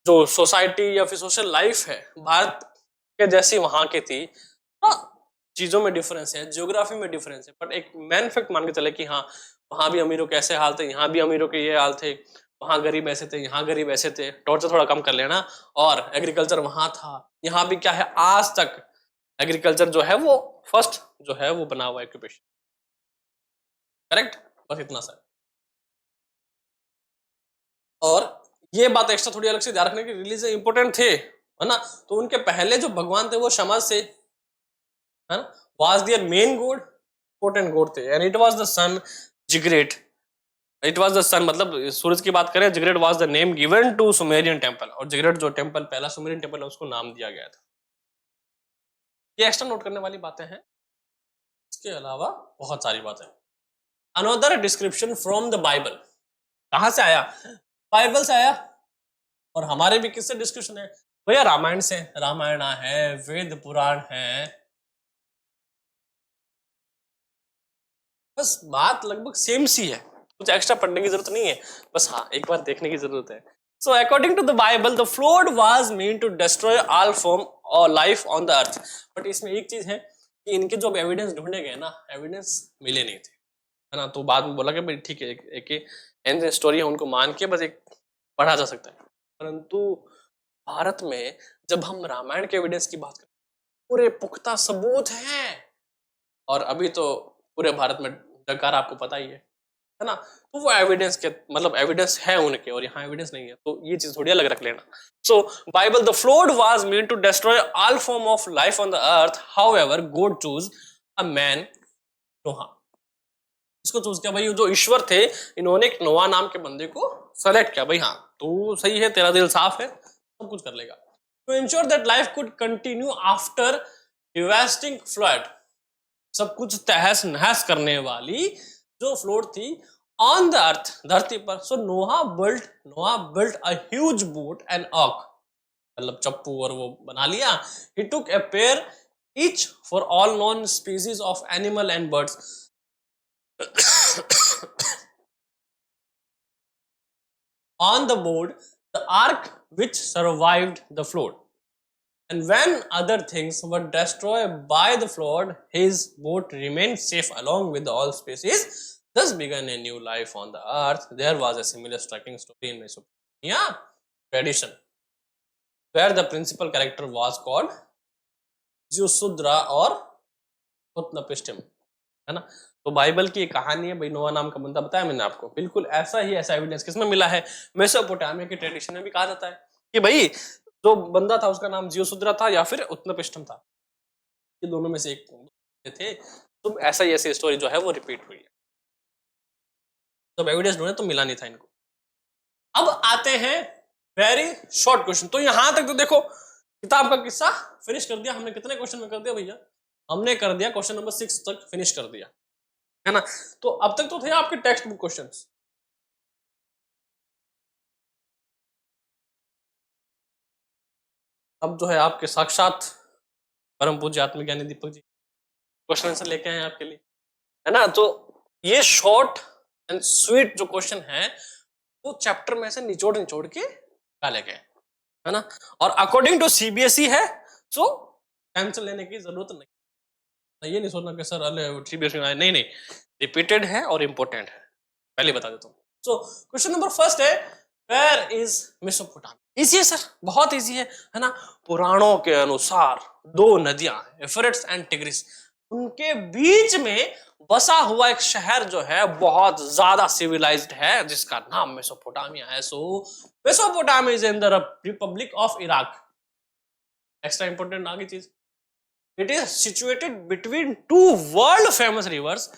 जो सोसाइटी या फिर सोशल लाइफ है भारत के जैसी वहां की थी, हाँ चीजों में डिफरेंस है, जियोग्राफी में डिफरेंस है, बट एक मेन फैक्ट मान के चले कि हाँ वहां भी अमीरों के ऐसे हाल थे, यहाँ भी अमीरों के ये हाल थे, वहां गरीब ऐसे थे, यहाँ गरीब ऐसे थे। टॉर्चर थोड़ा कम कर लेना। और एग्रीकल्चर वहां था, यहाँ भी क्या है, आज तक एग्रीकल्चर जो है वो फर्स्ट जो है वो बना हुआ ऑक्यूपेशन। करेक्ट, बस इतना सा। और ये बात एक्स्ट्रा थोड़ी अलग से ध्यान रखने की, रिलीजन इंपोर्टेंट थे, है ना। तो उनके पहले जो भगवान थे वो शमस थे, है ना, was their main god, important god थे। And it was the sun ziggurat, it was the sun मतलब सूरज की बात करें, ziggurat was the name given to Sumerian temple. और जिग्रेट जो टेंपल पहला सुमेरियन टेंपल है उसको नाम दिया गया था। ये एक्स्ट्रा नोट करने वाली बातें हैं। इसके अलावा बहुत सारी बातें। Another description from the Bible, कहां से आया? बाइबल से आया। और हमारे भी किससे डिस्कशन है भैया? रामायण से। रामायण है, वेद पुराण है, बस बात लगभग सेम सी है, कुछ एक्स्ट्रा पढ़ने की जरूरत नहीं है, बस हाँ एक बार देखने की जरूरत है। So according to the Bible the flood was mean to destroy all form और life on the earth. But इसमें एक चीज है कि इनके जो एविडेंस ढूंढे गए ना, एविडेंस मिले नहीं थे, है ना। तो बाद में बोला कि भाई ठीक है, एक स्टोरी है, उनको मान के बस एक पढ़ा जा सकता है। परंतु भारत में जब हम रामायण के एविडेंस की बात करें, पूरे पुख्ता सबूत हैं। और अभी तो पूरे भारत में जकार आपको पता ही है ना। तो वो एविडेंस के मतलब एविडेंस है उनके, और यहाँ एविडेंस नहीं है, तो ये चीज थोड़ी अलग रख लेना। So Bible, the flood was meant to destroy all form of life on the earth, however God choose a man, Noah. इसको चूज किया भाई, जो ईश्वर थे इन्होंने एक नोआ नाम के बंदे को सेलेक्ट किया, भाई हाँ तू सही है, तेरा दिल साफ है, सब कुछ कर लेगा। To ensure that life could continue after devastating flood, सब कुछ तहस नहस करने वाली जो फ्लोड थी ऑन द अर्थ, धरती पर। So Noah built a huge boat and ark, मतलब चप्पू और वो बना लिया। He took a pair each for all known species of animal and birds. On the board, the ark which survived the flood. And when other things were destroyed by the flood, his boat remained safe along with all species. Thus began a new life on the earth. There was a similar striking story in Mesopotamia tradition, where the principal character was called Jusudra or Utnapishtim, है ना। तो Bible की एक कहानी है भाई, नोआ नाम का बंदा, बताया मैंने आपको, बिल्कुल ऐसा ही ऐसा एविडेंस किसमें मिला है, मेसोपोटामिया की ट्रेडिशन में भी कहा जाता है कि भाई जो बंदा था उसका नाम जियोसुद्रा था या फिर उत्नपिष्टम था, ये दोनों में से एक थे। तो ऐसा ही ऐसी स्टोरी जो है वो रिपीट हुई है, जब एविडेंस ढूंढे तो मिला नहीं था इनको। अब आते हैं वेरी शॉर्ट क्वेश्चन। तो यहां तक तो देखो किताब का किस्सा फिनिश कर दिया हमने। कितने क्वेश्चन में कर दिया भैया? हमने कर दिया क्वेश्चन नंबर 6 तक फिनिश कर दिया, है ना। तो अब तक तो थे आपके टेक्स्ट बुक क्वेश्चंस। अब जो है आपके साक्षात परम पूज्य आत्मज्ञानी दीपक जी क्वेश्चन आंसर लेके आए आपके लिए, है ना। तो ये शॉर्ट एंड स्वीट जो क्वेश्चन है वो चैप्टर में से निचोड़ निचोड़ के डाले गए, है ना। और अकॉर्डिंग टू सीबीएसई है, सो टेंशन लेने की जरूरत नहीं। ये नहीं सोचना कि सर अरे सीबीएसई में नहीं, रिपीटेड है और इंपॉर्टेंट है, पहले बता देता हूँ। सो क्वेश्चन नंबर फर्स्ट है, वेयर इज मेसोपोटामिया? इजी है सर, बहुत इजी है ना। पुराणों के अनुसार दो नदियां यूफ्रेट्स एंड टिग्रिस, उनके बीच में बसा हुआ एक शहर जो है बहुत ज्यादा सिविलाइज्ड है जिसका नाम मेसोपोटामिया है। So Mesopotamia is in the Republic of Iraq. Extra important आगे चीज, it is situated between two world famous rivers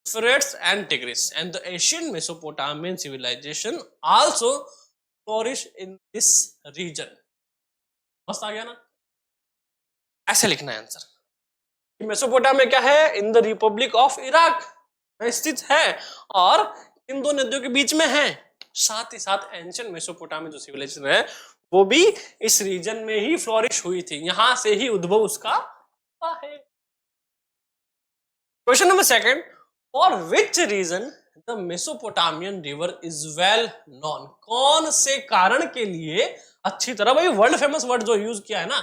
Euphrates and Tigris, and the ancient Mesopotamian civilization also flourished in this region. मस्त आ गया ना? ऐसे लिखना है answer. Mesopotamia क्या है? इन द रिपब्लिक ऑफ इराक में स्थित है और इन दो नदियों के बीच में है। साथ ही साथ एंशिएंट मेसोपोटामिया जो सिविलाइजेशन है वो भी इस रीजन में ही फ्लोरिश हुई थी, यहां से ही उद्भव उसका है। Question number second, For which reason the Mesopotamian river is well known? कौन से कारण के लिए अच्छी तरह, भाई वर्ल्ड फेमस वर्ड जो यूज किया है ना,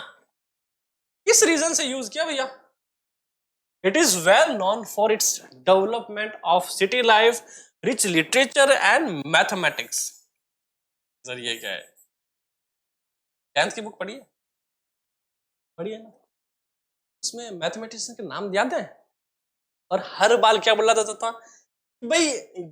किस रीजन से यूज किया भैया? It is well known for its development of city life, rich literature and mathematics. Sir ये क्या है? 10th की बुक पढ़ी है? पढ़ी है ना? उसमें मैथमेटिशियन के नाम याद है और हर बार क्या बोला जाता था, भाई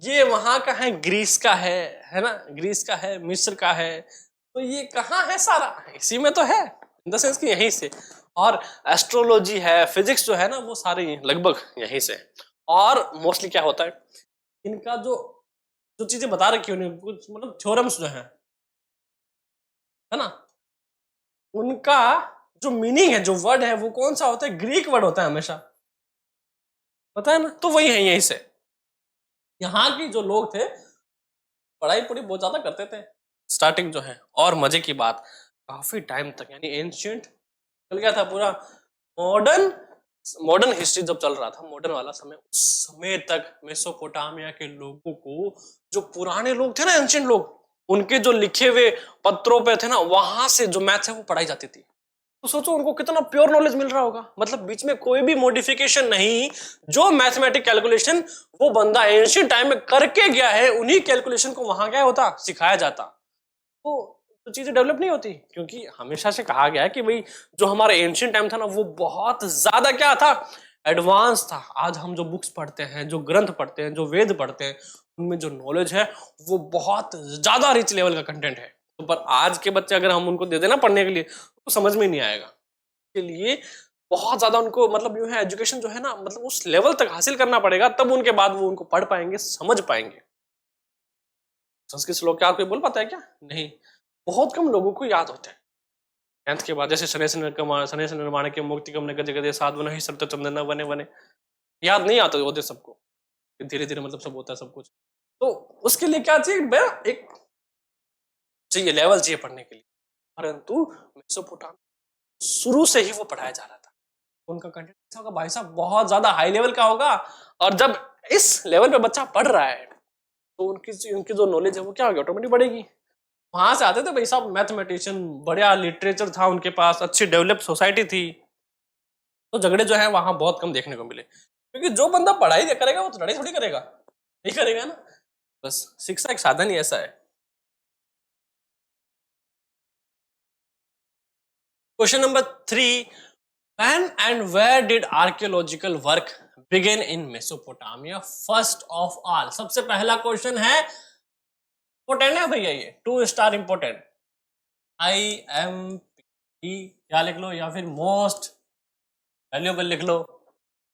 ये वहां का है, ग्रीस का है ना, ग्रीस का है, मिस्र का है, तो ये कहाँ है? सारा इसी में तो है, इन द सेंस कि यहीं से। और एस्ट्रोलॉजी है, फिजिक्स जो है ना, वो सारे लगभग यहीं से। और मोस्टली क्या होता है, इनका जो जो चीजें बता रखी उन्हें कुछ मतलब थ्योरम्स जो है ना, उनका जो मीनिंग है, जो वर्ड है वो कौन सा होता है? ग्रीक वर्ड होता है हमेशा, पता है ना। तो वही है यहीं से। यहाँ की जो लोग थे पढ़ाई पूरी बहुत ज्यादा करते थे स्टार्टिंग जो है। और मजे की बात, काफी टाइम तक यानी एंशिएंट चल गया था पूरा, मॉडर्न हिस्ट्री जब चल रहा था, मॉडर्न वाला समय, उस समय तक मेसोपोटामिया के लोगों को, जो पुराने लोग थे ना, एंशिएंट लोग, उनके जो लिखे हुए पत्रों पे थे ना, वहां से जो मैथ्स है वो पढ़ाई जाती थी। तो सोचो उनको कितना प्योर नॉलेज मिल रहा होगा, मतलब बीच में कोई भी मॉडिफिकेशन नहीं। जो मैथमेटिक कैलकुलेशन वो बंदा एंशिएंट टाइम में करके गया है, उन्हीं कैलकुलेशन को वहां क्या होता, सिखाया जाता। तो चीजें डेवलप नहीं होती, क्योंकि हमेशा से कहा गया है कि भाई जो हमारा एंशिएंट टाइम था ना, वो बहुत ज्यादा क्या था, एडवांस था। आज हम जो बुक्स पढ़ते हैं, जो ग्रंथ पढ़ते हैं, जो वेद पढ़ते हैं, उनमें जो नॉलेज है वो बहुत ज्यादा रिच लेवल का कंटेंट है। तो पर आज के बच्चे अगर हम उनको दे देना पढ़ने के लिए तो समझ में नहीं आएगा। के लिए बहुत ज्यादा उनको मतलब यूं है एजुकेशन जो है ना, मतलब उस लेवल तक हासिल करना पड़ेगा, तब उनके बाद वो उनको पढ़ पाएंगे, समझ पाएंगे। संस्कृत श्लोक क्या कोई बोल पाता है क्या? नहीं, बहुत कम लोगों को याद होते हैं। 10th के बाद जैसे शनेश निर्माण के मुक्ति कम गजे गजे साधु नहीं सब चंदन वने वने, याद नहीं आता होते सबको, धीरे धीरे मतलब सब होता है सब कुछ। तो उसके लिए क्या चाहिए भैया, एक चाहिए लेवल चाहिए पढ़ने के लिए। परंतु मेसोपोटामिया शुरू से ही वो पढ़ाया जा रहा था, उनका कंटेंट ऐसा होगा भाई साहब बहुत ज्यादा हाई लेवल का होगा। और जब इस लेवल पे बच्चा पढ़ रहा है तो उनकी जो नॉलेज है वो क्या होगी, ऑटोमेटिक बढ़ेगी। वहां से आते थे भाई साहब मैथमेटिशियन, बढ़िया लिटरेचर था उनके पास, अच्छी डेवलप सोसाइटी थी। तो झगड़े जो है वहां बहुत कम देखने को मिले, क्योंकि जो बंदा पढ़ाई करेगा वो तो लड़ाई थोड़ी करेगा, नहीं करेगा ना। बस शिक्षा एक साधन ही ऐसा है। Question number 3, when and where did archaeological work begin in Mesopotamia? First of all, सबसे पहला क्वेश्चन है, इंपोर्टेंट है भैया ये, 2 स्टार इंपोर्टेंट, IMP क्या लिख लो या फिर मोस्ट वैल्यूएबल लिख लो।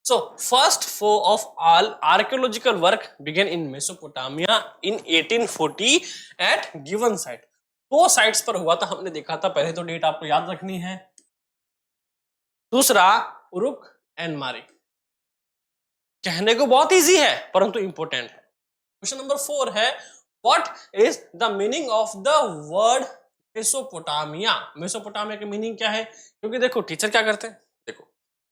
So first of all archaeological work began in Mesopotamia in 1840 at given site। 2 sites पर हुआ था, हमने देखा था। पहले तो डेट आपको याद रखनी है, दूसरा उरुक एंड मारी। कहने को बहुत इजी है परंतु इंपॉर्टेंट है। क्वेश्चन नंबर 4 है, what is the meaning of the word Mesopotamia? Mesopotamia की मीनिंग क्या है? क्योंकि देखो टीचर क्या करते हैं, देखो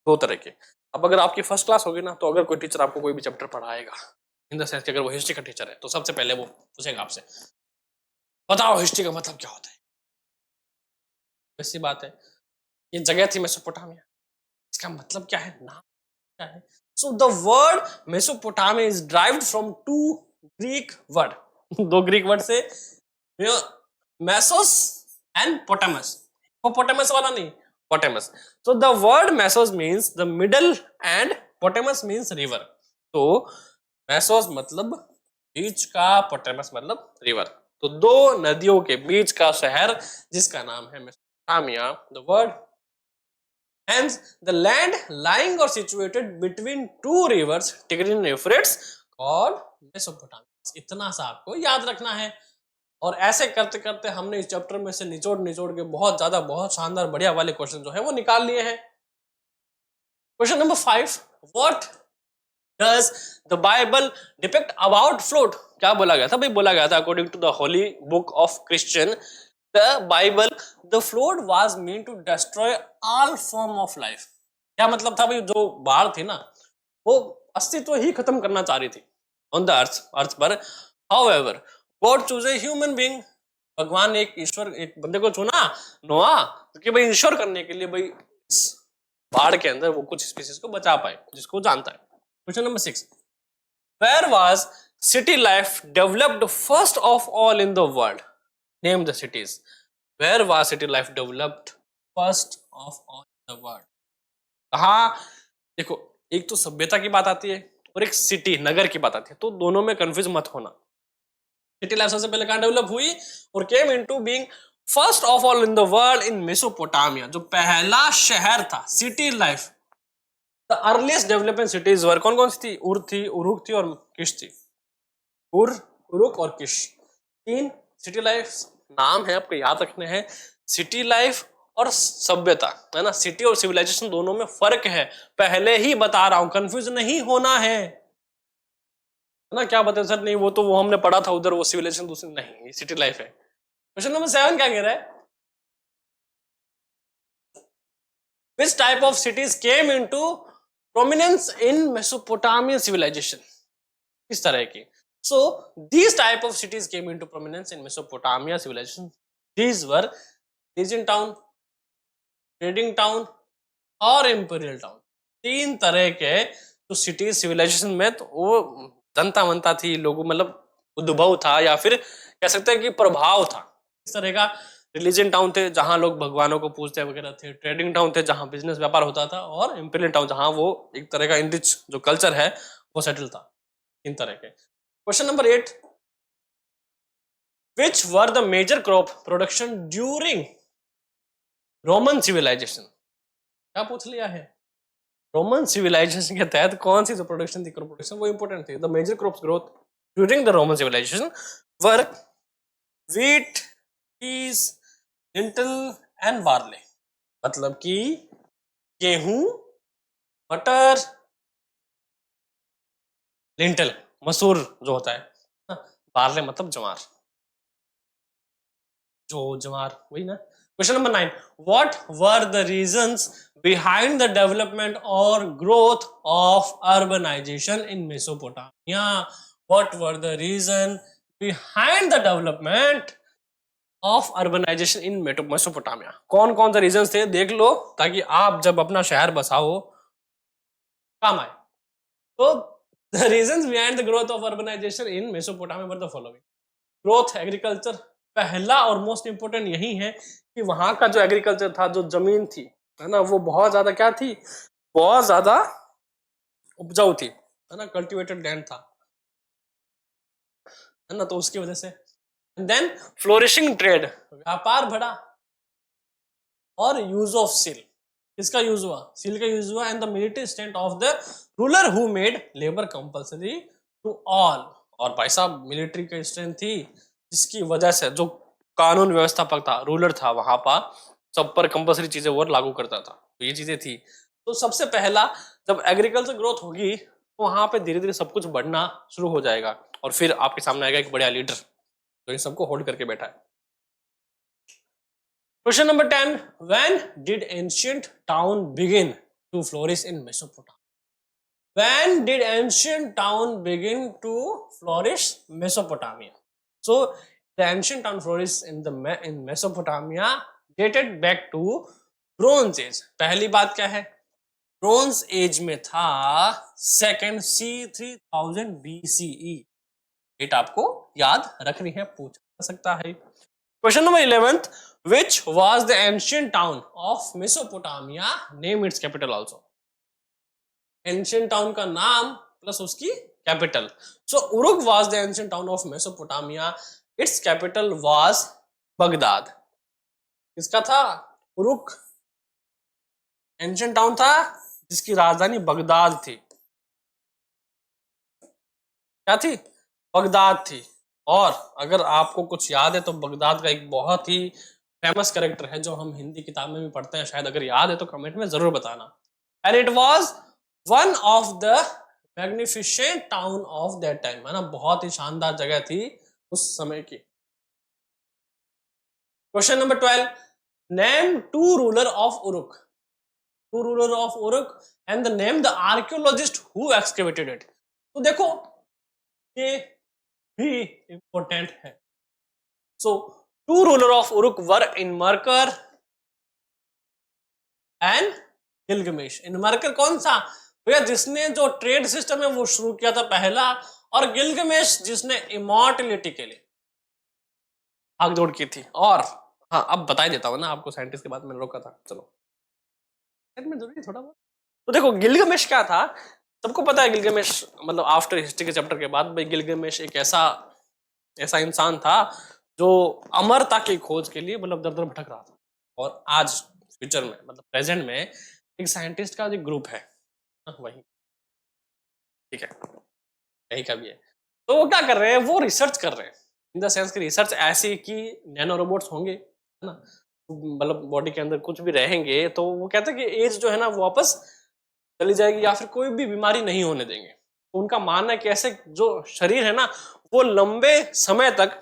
2 तरह के। अब अगर आपकी फर्स्ट क्लास होगी ना, तो अगर कोई टीचर आपको कोई भी चैप्टर पढ़ाएगा, इन द सेंस कि अगर वो हिस्ट्री का टीचर है, तो सबसे पहले वो पूछेगा आपसे, बताओ हिस्ट्री का मतलब क्या होता है। ऐसी बात है, ये जगह थी मेसोपोटामिया, इसका मतलब क्या है, नाम क्या है? So the word Mesopotamia is derived from 2 Greek word। 2 Greek word से, मेसोस एंड पोटामस। पोटामस वाला नहीं, potamus. So the word मेसोस means the middle and potamus means river। तो मेसोस मतलब बीच का, पोटामस मतलब रिवर। तो 2 नदियों के बीच का शहर जिसका नाम है Mesopotamia. The word hence the land lying or situated between 2 rivers Tigris and Euphrates called Mesopotamia। इतना सा आपको याद रखना है। और ऐसे करते करते हमने इस चैप्टर में से निचोड़ निचोड़ के बहुत ज्यादा, बहुत शानदार, बढ़िया वाले क्वेश्चन जो है वो निकाल लिए हैं। Question number 5, what does the Bible depict about flood? क्या बोला गया था भाई? बोला गया था according to the holy book of Christian the Bible the flood was mean to destroy all form of life. क्या मतलब था भाई? जो बाढ़ थी ना, वो अस्तित्व ही खत्म करना चाह रही थी ऑन द अर्थ पर। However God choose a human being. भगवान ने एक बंदे को चुना, नोआ, कि भाई इंश्योर करने के लिए भाई इस बाढ़ के अंदर वो कुछ स्पीसीज को बचा पाए, जिसको जानता है। Question number 6, where was city life developed first of all in the world? Name the cities. Where was city life developed first of all in the world? कहाँ? देखो, एक तो सभ्यता की बात आती है और एक सिटी, नगर की बात आती है, तो दोनों में कंफ्यूज मत होना। सिटी लाइफ सबसे पहले कहाँ डेवलप हुई और came into being first of all in the world in Mesopotamia. जो पहला शहर था city life, the earliest development cities were, कौन कौन सी थी? उर थी, उरुक थी और किश थी। उर, उरुक और किश, 3 सिटी लाइफ नाम है, आपको याद रखने हैं। सिटी लाइफ और सभ्यता, है ना, सिटी और सिविलाइजेशन दोनों में फर्क है, पहले ही बता रहा हूं, कंफ्यूज नहीं होना है ना। क्या बताए सर? नहीं वो तो वो हमने पढ़ा था उधर, वो सिविलाइजेशन दूसरी, नहीं, ये सिटी लाइफ है। क्वेश्चन नंबर 7 क्या कह रहा है? Which type of cities came into prominence in Mesopotamian civilization? किस तरह की? So these type of cities came into prominence in Mesopotamia civilization. These were region town, trading town और imperial town। 3 तरह के तो सिटीज सिविलाइजेशन में, तो वो जनता मनता थी, लोगों मतलब उद्भव था या फिर कह सकते हैं कि प्रभाव था। इस तरह का रिलीजन टाउन थे जहां लोग भगवानों को पूजते वगैरह थे, ट्रेडिंग टाउन थे जहां बिजनेस व्यापार होता था, और इंपीरियल टाउन जहां वो एक तरह का इनरिच जो कल्चर है वो सेटल था। इन तरह के। Question number 8, which were the major crop production during Roman civilisation? क्या पूछ लिया है? रोमन सिविलाइजेशन के तहत कौन सी जो प्रोडक्शन थी, क्रॉप प्रोडक्शन, वो इंपॉर्टेंट थी। The major crops growth during the Roman civilisation were wheat, peas, lentil and barley. मतलब कि गेहूं, मटर, लिंटल मसूर जो होता है, बार्ले मतलब ज्वार, ज्वार वही ना। Question number 9, what were the reasons behind the development or growth of urbanization in Mesopotamia? What were the reason behind the development of urbanization in Mesopotamia? कौन कौन से रीजंस थे देख लो, ताकि आप जब अपना शहर बसाओ काम आए। तो the reasons behind the growth of urbanization in Mesopotamia were the following. Growth agriculture, पहला और मोस्ट इंपोर्टेंट यही है कि वहां का जो एग्रीकल्चर था, जो जमीन थी है ना, वो बहुत ज्यादा क्या थी, बहुत ज्यादा उपजाऊ थी, है ना, कल्टीवेटेड लैंड था, है ना, तो उसकी वजह से। देन फ्लोरिशिंग ट्रेड, व्यापार बढ़ा, और यूज ऑफ सिल, किसका यूज हुआ, सिल का यूज हुआ, and the military strength of the ruler who made labour compulsory to all. और भाई साहब मिलिट्री की स्ट्रेंथ थी जिसकी वजह से जो कानून व्यवस्थापक था, रूलर था वहां पर, सब पर कंपल्सरी चीजें वो लागू करता था। तो ये चीजें थी। तो सबसे पहला जब एग्रीकल्चर ग्रोथ होगी तो वहां पे धीरे धीरे सब कुछ बढ़ना शुरू हो जाएगा, और फिर आपके सामने आएगा एक बढ़िया लीडर जो इन सबको होल्ड करके बैठा है। Question number 10, when did ancient town begin to flourish in Mesopotamia? When did ancient town begin to flourish Mesopotamia? So the ancient town flourished in Mesopotamia dated back to Bronze Age. पहली बात क्या है, bronze as में था, second C 3000 BCE। Date आपको याद रखनी है, पूछा जा सकता है। Question number 11, which was the ancient town of Mesopotamia? Name its capital also. Ancient town का नाम प्लस उसकी capital. So Uruk was the ancient town of Mesopotamia, it's capital was Baghdad. किसका था? उरुक एंशिएंट टाउन था जिसकी राजधानी Baghdad थी। क्या थी? बगदाद थी। और अगर आपको कुछ याद है तो बगदाद का एक बहुत ही फेमस कैरेक्टर है जो हम हिंदी किताब में भी पढ़ते हैं, शायद अगर याद है तो कमेंट में जरूर बताना। And it was one of the magnificent town of that time, है ना, बहुत ही शानदार जगह थी उस समय की। Question number 12, name two ruler of Uruk. Two ruler of Uruk and the name the archaeologist who excavated it. तो देखो ये भी इंपॉर्टेंट है। So two ruler of Uruk were Enmerkar and Gilgamesh. Enmerkar कौन सा भैया? जिसने जो ट्रेड सिस्टम है वो शुरू किया था पहला, और गिलगमेश जिसने इमॉर्टलिटी के लिए भागदौड़ की थी। और हाँ, अब बता देता हूँ ना आपको, साइंटिस्ट के बाद मैंने रोका था, चलो में जरूरी थोड़ा बहुत। तो देखो गिलगमेश क्या था, सबको पता है गिलगमेश मतलब आफ्टर हिस्ट्री के चैप्टर के बाद भाई गिलगमेश एक ऐसा इंसान था जो अमरता की खोज के लिए मतलब दर दर भटक रहा था। और आज फ्यूचर में मतलब प्रेजेंट में एक साइंटिस्ट का जो ग्रुप है वही, ठीक है, यही का भी है। तो वो क्या कर रहे हैं, वो रिसर्च कर रहे हैं, इन द सेंस की रिसर्च ऐसी कि नैनो रोबोट्स होंगे, है ना, मतलब बॉडी के अंदर कुछ भी रहेंगे, तो वो कहते हैं कि एज जो है ना वो वापस चली जाएगी या फिर कोई भी बीमारी नहीं होने देंगे। तो उनका मानना है कि ऐसे जो शरीर है ना वो लंबे समय तक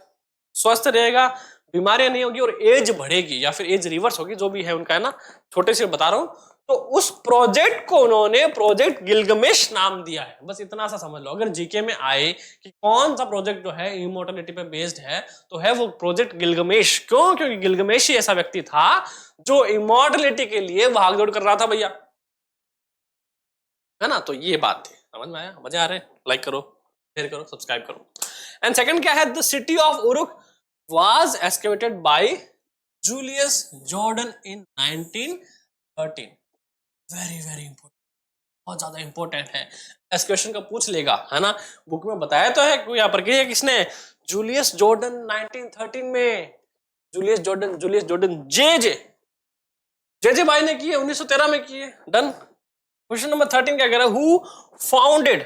स्वस्थ रहेगा, बीमारियां नहीं होगी और एज बढ़ेगी या फिर एज रिवर्स होगी, जो भी है उनका, है ना, छोटे से बता रहा हूं। तो उस प्रोजेक्ट को उन्होंने प्रोजेक्ट गिलगमेश नाम दिया है। बस इतना सा समझ लो, अगर जीके में आए कि कौन सा प्रोजेक्ट जो है इमॉर्टलिटी पे बेस्ड है, तो है वो प्रोजेक्ट गिलगमेश। क्यों? क्योंकि गिलगमेश ही ऐसा व्यक्ति था जो इमॉर्टलिटी के लिए भागदौड़ कर रहा था भैया, है ना। तो ये बात थी, समझ में आया? मजे आ रहे? लाइक करो, शेयर करो, सब्सक्राइब करो। एंड सेकंड क्या है, the city of Uruk was excavated bye Julius Jordan in 1913। Very very important, बहुत ज्यादा इंपॉर्टेंट है। इस क्वेश्चन का पूछ लेगा, है ना। बुक में बताया तो है कोई यहाँ पर किया किसने, जूलियस जॉर्डन 1913 में। जूलियस जॉर्डन जे भाई ने किए 1913 में किए। डन। क्वेश्चन नंबर 13 क्या कह रहा है, हु फाउंडेड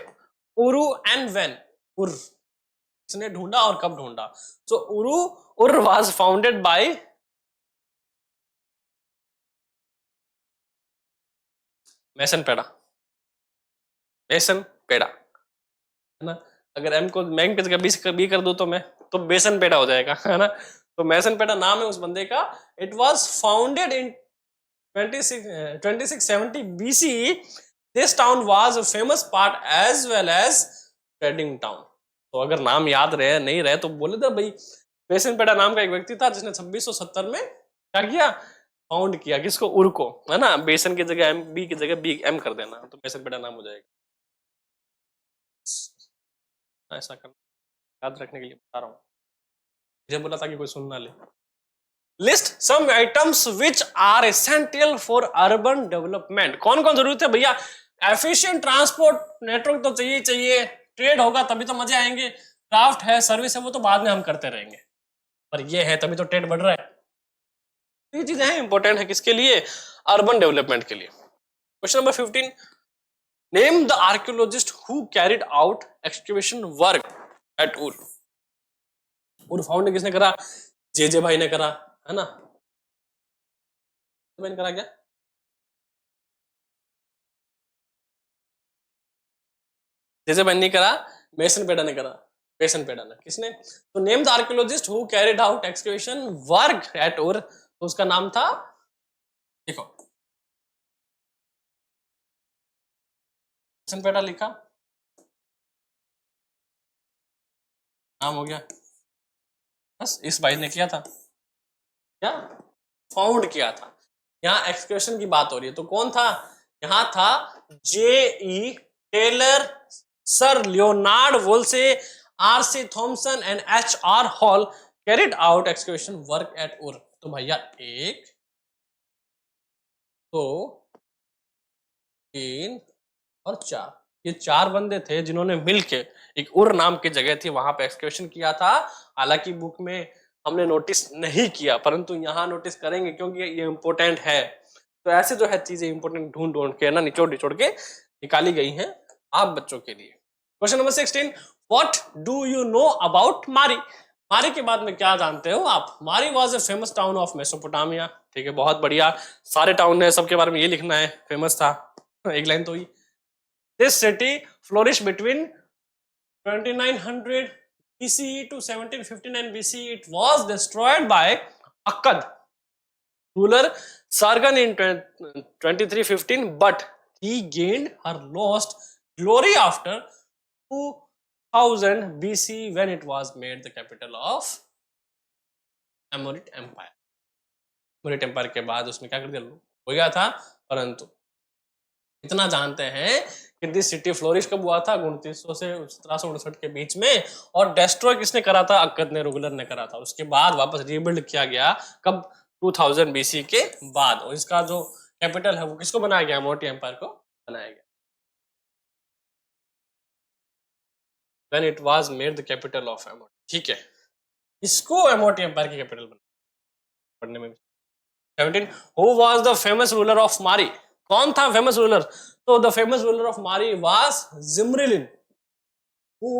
उरु एंड व्हेन। उर इसने ढूंढा और कब ढूंढा। सो उर वाज फाउंडेड बाय मेसन पेड़ा, है ना। अगर एम को मैंग पे जगह बी कर दो तो मैं तो बेसन पेड़ा हो जाएगा, है ना। तो मेसन पेड़ा नाम है उस बंदे का। It was founded in 2670 BC। This town was a famous part as well as trading town. तो अगर नाम याद रहे नहीं रहे तो बोले था भाई, बेसन पेड़ा नाम का एक व्यक्ति था जिसने 2670 में क्या किया, फाउंड किया किसको, उर को, है ना। बेसन की जगह एम, बी की जगह बी एम कर देना तो बेसन पेड़ा नाम हो जाएगा। ऐसा करना, याद रखने के लिए बता रहा हूँ, मुझे बोला था कि कोई सुन ना ले। List some items which are essential for urban development. कौन कौन जरूरत है भैया, एफिशिएंट ट्रांसपोर्ट नेटवर्क तो चाहिए चाहिए, ट्रेड होगा तभी तो मजे आएंगे, क्राफ्ट है, सर्विस है, वो तो बाद में हम करते रहेंगे, पर ये है तभी तो ट्रेड बढ़ रहा है। ये चीजें हैं इंपॉर्टेंट है किसके लिए, अर्बन डेवलपमेंट के लिए। Question number 15, name the archaeologist who carried out excavation work at उर। उर फाउंड किसने करा, जे भाई ने करा, है ना। मैंने करा क्या, जे भाई ने करा, मेसन पेड़ा ने करा, मेसन पेड़ा ने किसने। तो name the archaeologist who carried out excavation work at Ur, तो उसका नाम था, देखो मेसन पेड़ा लिखा, नाम हो गया, बस इस भाई ने किया था क्या, फाउंड किया था। यहाँ एक्सकैवेशन की बात हो रही है तो कौन था, यहाँ था J.E. Taylor, sir Leonard Woolley, R.C. Thomson and H.R. Hall carried out excavation work at Ur. तो भैया 1 2 3 और 4, ये 4 बंदे थे जिन्होंने मिलके एक उर नाम की जगह थी वहां पे एक्सकैवेशन किया था। हालांकि बुक में हमने नोटिस नहीं किया, परंतु यहाँ नोटिस करेंगे क्योंकि ये इंपॉर्टेंट है। तो ऐसे जो है चीजें इंपॉर्टेंट ढूंढ ढूंढ के ना निचोड़ निचोड़ के निकाली गई हैं आप बच्चों के लिए। Question number 16, what do you know about मारी। मारी के बाद में क्या जानते हो आप, मारी was a famous town of Mesopotamia. ठीक है, बहुत बढ़िया, सारे टाउन है सबके बारे में ये लिखना है, फेमस था, एक लाइन तो ही। This city flourish between 2900 BCE to 1759 BCE. It was destroyed by Akkad ruler Sargon in 2315, but he gained her lost glory after 2000 BC when it was made the capital of Amorite Empire. Amorite Empire के बाद उसमें क्या कर दिया, हो गया था, परंतु इतना जानते हैं कि दिस सिटी फ्लोरिश कब हुआ था, 2900 से 1759 के बीच में, और डेस्ट्रॉय किसने करा था, अक्कद ने, रूलर ने करा था। उसके बाद वापस रीबिल्ड किया गया कब, 2000 BC के बाद, और इसका जो कैपिटल है वो किसको बनाया गया, अमोर्टी एम्पायर को बनाया गया। When it was made the capital of Amorti, ठीक है, इसको अमोर्टी एम्पायर की कैपिटल बना पढ़ने में। 17, who was the famous ruler of Mari, कौन था फेमस रूलर, तो द फेमस रूलर ऑफ मारी was जिम्रिलिन, who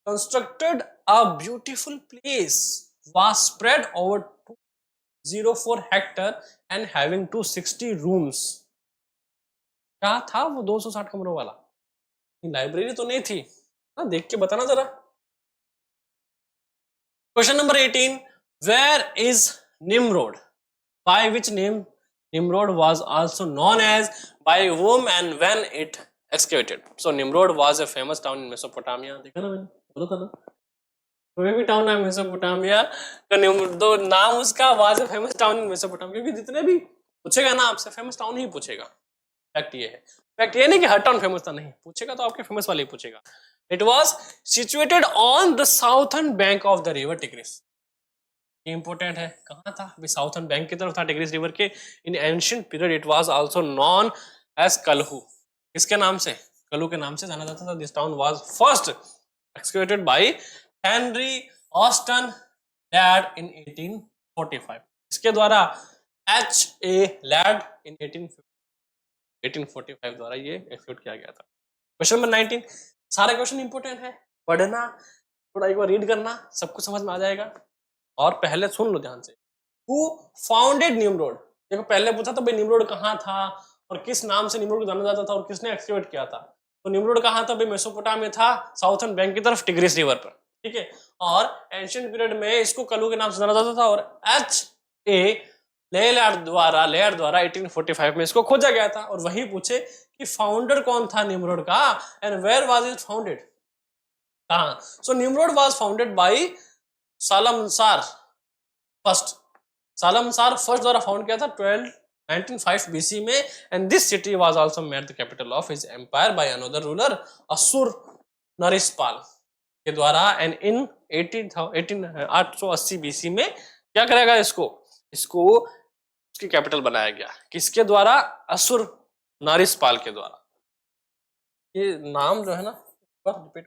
constructed a beautiful place, was spread over 204 hectare and having 260 rooms। क्या था वो 260 कमरों वाला, लाइब्रेरी तो नहीं थी ना, देख के बताना जरा। Question number 18, where is Nimrod, by which name Nimrod was also known as, by whom and when it excavated. So Nimrod was a famous town in Mesopotamia. देखा ना मैंने, बोला था ना, कोई भी टाउन है मेसोपोटामिया का दो नाम उसका was a famous town in Mesopotamia, क्योंकि जितने भी पूछेगा ना आपसे फेमस टाउन ही पूछेगा। फैक्ट ये है, फैक्ट ये नहीं कि हर टाउन फेमस था, नहीं पूछेगा तो आपके फेमस वाले ही पूछेगा। It was situated on the southern bank of the river Tigris. ये इंपॉर्टेंट है। कहाँ था? अभी साउथर्न बैंक की तरफ था टिग्रिस रिवर के। In ancient period it was also known as Kalhu. किसके नाम से? कलू के नाम से जाना जाता था। This town was first excavated by Henry Austen Layard in 1845। इसके द्वारा एच ए लैड इन 1845 द्वारा ये एक्सक्यूट किया गया था। Question number 19। सारे क्वेश्चन इंपॉर्टेंट है, पढ़ना, थोड़ा एक बार रीड करना, सब कुछ समझ में आ जाएगा। और पहले सुन लो ध्यान से। Who founded Nimrod? देखो पहले पूछा था भाई निमरोड कहाँ था और किस नाम से निमरोड को जाना जाता था और किसने एक्सकेवेट किया था। तो निमरोड कहाँ था भाई? मेसोपोटामिया था, साउथर्न बैंक की तरफ टिग्रिस रिवर पर, ठीक है। और एंशियंट पीरियड में इसको कलू के नाम से जाना जाता था और एच ए लेयर द्वारा 1845 में इसको खोजा गया था। और वही पूछे कि फाउंडर कौन था निमरोड का and where was it founded? कहाँ? So Nimrod was founded by Shalmaneser first. Shalmaneser first द्वारा फाउंड किया था 1905 बीसी में। And this city was also made the capital of his empire by another ruler Ashurnasirpal के द्वारा। And in 880 BC में क्या करेगा इसको उसकी कैपिटल बनाया गया। किसके द्वारा? असुर नारिशपाल के द्वारा। ये नाम जो है ना रिपीट,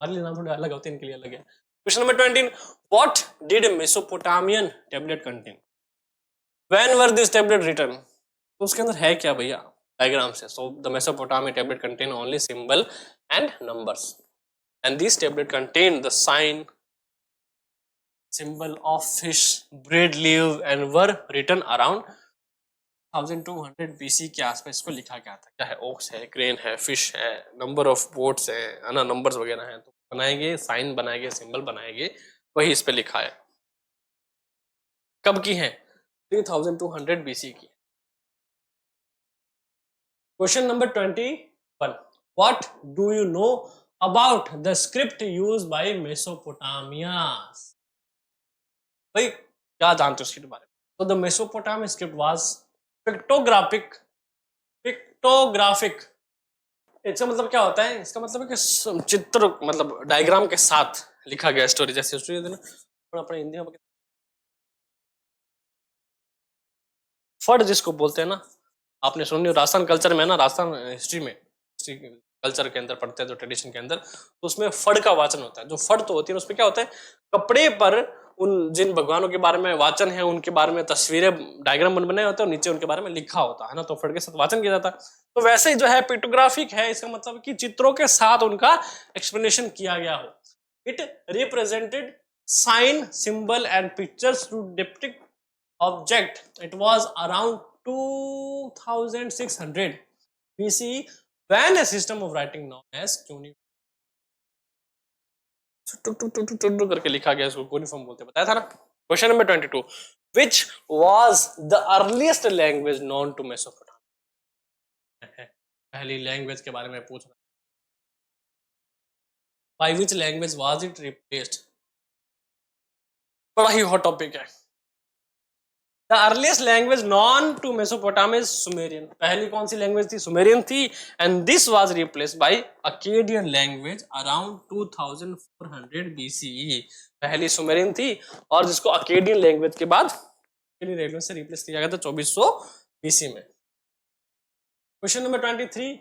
हमारे लिए नाम थोड़े अलग होते हैं, इनके लिए अलग है। Question number 20। What did Mesopotamian tablet contain? When were this tablet written? तो उसके अंदर है क्या भैया? डायग्राम से। So the Mesopotamian tablet contain only symbol and numbers and this tablet contain the sign symbol of fish, bread leaf and were written around 1200 BC के आसपास इसको लिखा गया था। क्या है? ओक्स है, क्रेन है, फिश है, नंबर ऑफ बोट्स है ना, नंबर्स वगैरह हैं, तो बनाएंगे, साइन बनाएंगे, सिंबल बनाएंगे, वही इस पे लिखा है। कब की है? 3200 BC की। Question number 21। What do you know about the script used by Mesopotamias? भाई क्या जानते हो इसके बारे में? तो the Mesopotamian script was pictographic. इसका मतलब क्या होता है? इसका मतलब है कि चित्र, मतलब डायग्राम के साथ लिखा गया स्टोरी। जैसे स्टोरी अपने हिंदी में फट जिसको बोलते हैं ना, आपने सुनी राजस्थान कल्चर में ना, राजस्थान हिस्ट्री में, हिस्ट्री कल्चर के अंदर पढ़ते हैं जो ट्रेडिशन के अंदर, तो उसमें फड़ का वाचन होता है। जो फड़ तो होती है उसमें क्या होता है? कपड़े पर उन जिन भगवानों के बारे में वाचन है उनके बारे में तस्वीरें, डायग्राम बने होते हैं और नीचे उनके बारे में लिखा होता है ना, तो फड़ के साथ वाचन किया जाता है। तो वैसे ही जो है पिक्टोग्राफिक है, इसका मतलब कि चित्रों के साथ उनका एक्सप्लेनेशन किया गया हो। It represented sign, symbol and pictures to depict object. It was around 2600 BC when a system of writing known as cuneiform करके लिखा गया, इसको cuneiform बोलते हैं, बताया था ना। Question number 22। Which was the earliest language known to Mesopotamia? पहली लैंग्वेज के बारे में पूछ रहा। By which language was it replaced? बड़ा ही हॉट टॉपिक है। The earliest language known to Mesopotamia is Sumerian. पहली कौन सी लैंग्वेज थी? सुमेरियन थी। And this was replaced by Akkadian language around 2400 BCE. पहली सुमेरियन थी और जिसको अकेडियन लैंग्वेज के बाद लैंग्वेज से रिप्लेस किया गया था 2400 BC में। Question number 23।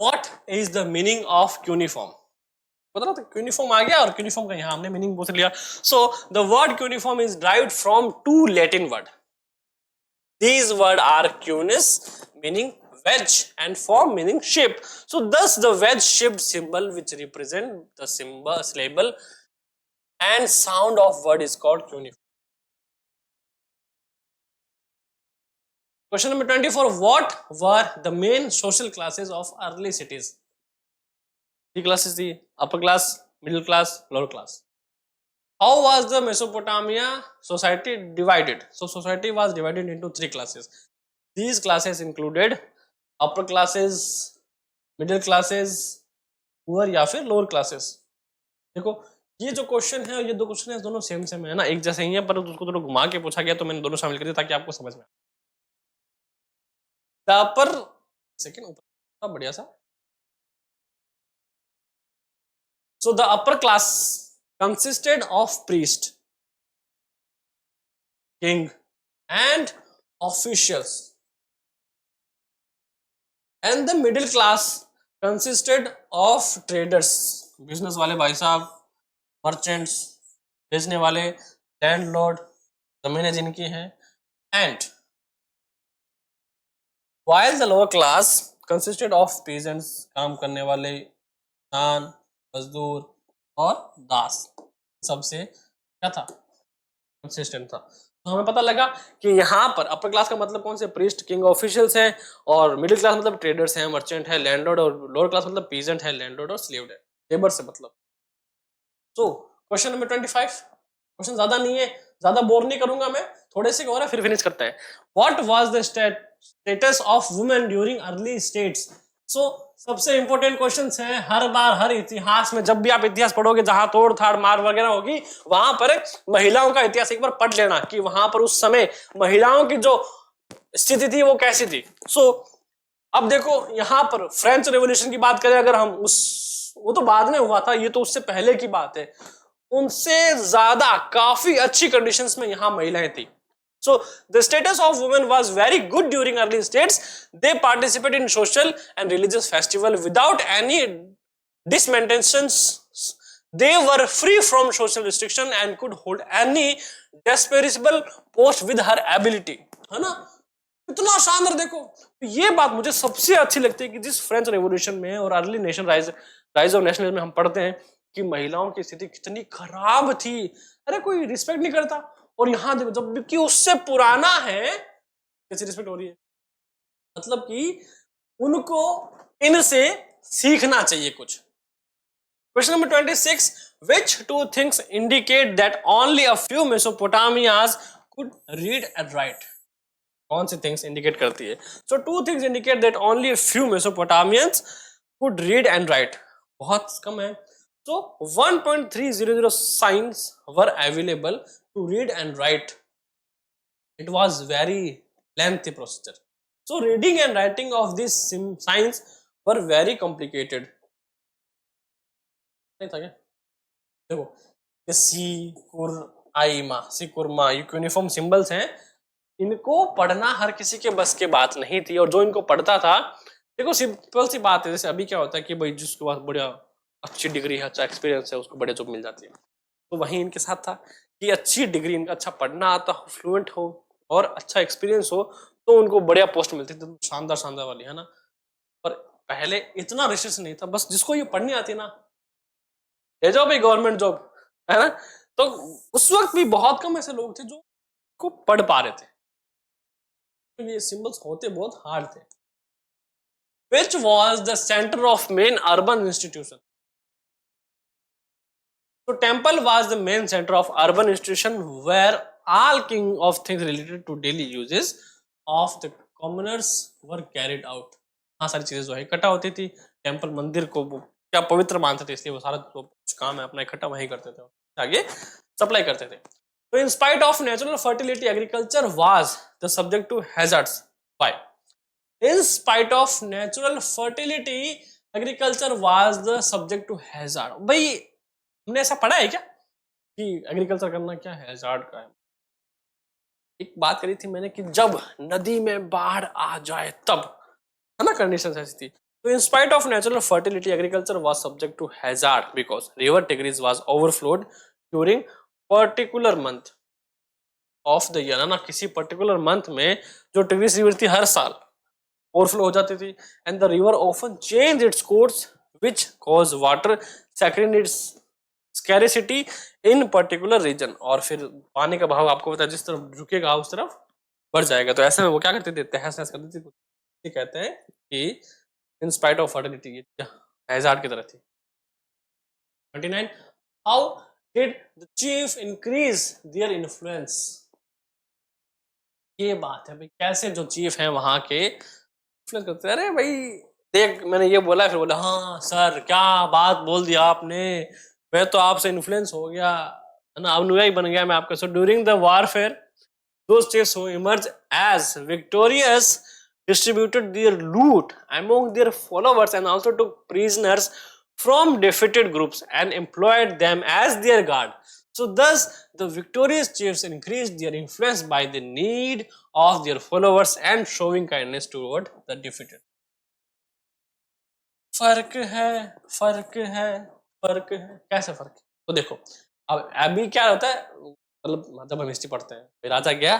What is the meaning of cuneiform? पता था क्यूनिफॉर्म आ गया और क्यूनिफॉर्म का यहाँ हमने मीनिंग पूछ लिया। So the word cuneiform is derived from two Latin words. These words are cunis, meaning wedge, and form, meaning shape. So thus the wedge-shaped symbol which represent the syllable and sound of word is called cuneiform. Question number 24. What were the main social classes of early cities? Three classes थी: upper class, middle class, lower class. How was the Mesopotamia society divided? So society was divided into three classes. These classes included upper classes, middle classes, poor या फिर lower classes. देखो ये जो question है और ये दो क्वेश्चन है दोनों सेम सेम है ना, एक जैसे ही है, पर उसको थोड़ा घुमा के पूछा गया तो मैंने दोनों शामिल कर दिया ताकि आपको समझ में आए। पर सेकंड ऊपर बढ़िया सा। So the upper class consisted of priest king and officials, and the middle class consisted of traders, business वाले भाई साहब, merchants, बेचने वाले, लैंडलॉर्ड, जमीनें जिनकी हैं, and while the lower class consisted of peasants, काम करने वाले, किसान, मजदूर और दास, सबसे क्या था, कंसिस्टेंट था। तो हमें पता लगा कि यहाँ पर अपर क्लास का मतलब कौन से, प्रीस्ट, किंग, ऑफिशियल्स हैं, और मिडिल क्लास मतलब ट्रेडर्स हैं, मर्चेंट है, लैंडलॉर्ड, और लोअर क्लास मतलब पीजेंट है, लैंडलॉर्ड और स्लेव्ड है, लेबर से मतलब। सो क्वेश्चन नंबर 25, क्वेश्चन ज्यादा नहीं है, ज्यादा बोर नहीं करूंगा मैं, थोड़े से और है फिर फिनिश करते हैं। What was the status of women during early states. So सबसे इंपॉर्टेंट क्वेश्चंस हैं, हर बार हर इतिहास में जब भी आप इतिहास पढ़ोगे, जहां तोड़ थाड़ मार वगैरह होगी, वहां पर महिलाओं का इतिहास एक बार पढ़ लेना कि वहां पर उस समय महिलाओं की जो स्थिति थी वो कैसी थी। सो अब देखो यहां पर फ्रेंच रेवोल्यूशन की बात करें अगर हम, उस वो तो बाद में हुआ था, ये तो उससे पहले की बात है, उनसे ज्यादा काफी अच्छी कंडीशंस में यहां महिलाएं थी। So the status of women was very good during early states. They participated in social and religious festival without any dismentions. They were free from social restriction and could hold any desirable post with her ability. है ना, इतना शानदार। देखो ये बात मुझे सबसे अच्छी लगती है कि जिस फ्रेंच रेवोल्यूशन में और early nation rise of nationalism में हम पढ़ते हैं कि महिलाओं की स्थिति कितनी खराब थी, अरे कोई रिस्पेक्ट नहीं करता, और यहां देखो जब कि उससे पुराना है कैसे रिस्पेक्ट हो रही है, मतलब कि उनको इनसे सीखना चाहिए कुछ। Question number 26, which two things indicate that only a few Mesopotamians could read and write? कौन सी थिंग्स इंडिकेट करती है? So two things indicate that only a few Mesopotamians could read and write, बहुत कम है। So 1.300 signs were available to read and write. It was very lengthy procedure. So reading and writing of these signs were very complicated. नहीं था क्या? देखो सी कुर आई मा, सी korma, uniform symbols हैं, इनको पढ़ना हर किसी के बस के बात नहीं थी, और जो इनको पढ़ता था, देखो सिंपल सी बात है, जैसे अभी क्या होता है कि भाई जिसके पास बढ़िया अच्छी डिग्री है, अच्छा एक्सपीरियंस है, उसको बढ़िया जॉब मिल जाती है। तो वहीं इनके साथ था कि अच्छी डिग्री, इनका अच्छा पढ़ना आता हो, फ्लुएंट हो और अच्छा एक्सपीरियंस हो, तो उनको बढ़िया पोस्ट मिलती थी, शानदार शानदार वाली, है ना। पर पहले इतना रिस्ट्रिक्शन नहीं था, बस जिसको ये पढ़नी आती ना ले जाओ भाई गवर्नमेंट जॉब, है ना। तो उस वक्त भी बहुत कम ऐसे लोग थे जो को पढ़ पा रहे थे, ये सिंबल्स होते बहुत हार्ड थे। Which was the center of main urban institution? So temple was the main center of urban institution where all king of things related to daily uses of the commoners were carried out. हाँ सारी चीजें जो है इकट्ठा होती थी, temple मंदिर को क्या पवित्र मानते थे, इसलिए वो सारा जो कुछ काम है अपना इकट्ठा वहीं करते थे, आगे सप्लाई करते थे। So in spite of natural fertility, agriculture was the subject to hazards. Why? In spite of natural fertility, agriculture was the subject to hazard. भाई हमने ऐसा पढ़ा है क्या कि एग्रीकल्चर करना क्या हैजार्ड का है? एक बात करी थी मैंने कि जब नदी में बाढ़ आ जाए तब, है ना, कंडीशंस ऐसी थी। तो in spite of natural fertility, agriculture was subject to hazard because river Tigris was overflowed during particular month of the year, है ना, किसी पर्टिकुलर मंथ में जो टिग्रीज रिवर थी हर साल ओवरफ्लो हो जाती थी, and the river often change its course which cause water suffering its scarcity in particular region. और फिर पानी का बहाव आपको पता है जिस तरफ झुकेगा उस तरफ बढ़ जाएगा। तो ऐसे में वो क्या करते थे, तहस नहस कर देती थी। ये कहते हैं कि इन स्पाइट ऑफ फर्टिलिटी हैजार्ड की तरह थी। 29 how did the chief increase their influence? ये बात है भाई, कैसे जो चीफ हैं वहां के इन्फ्लुएंस करते हैं। अरे भाई देख मैंने ये बोला, फिर बोला हाँ सर क्या बात बोल दिया आपने, मैं तो आपसे इन्फ्लुएंस हो गया, है ना, अनुयायी बन गया मैं आपका। So during the warfare those chiefs who emerge as victorious distributed their loot among their followers and also took prisoners from defeated groups and employed them as their guard. So thus the victorious chiefs increased their influence by the need of their followers and showing kindness toward the defeated. फर्क है, फर्क है, फर्क है, कैसे फर्क है? तो देखो अब अभी क्या होता है, मतलब जब हम हिस्ट्री पढ़ते हैं, राजा गया,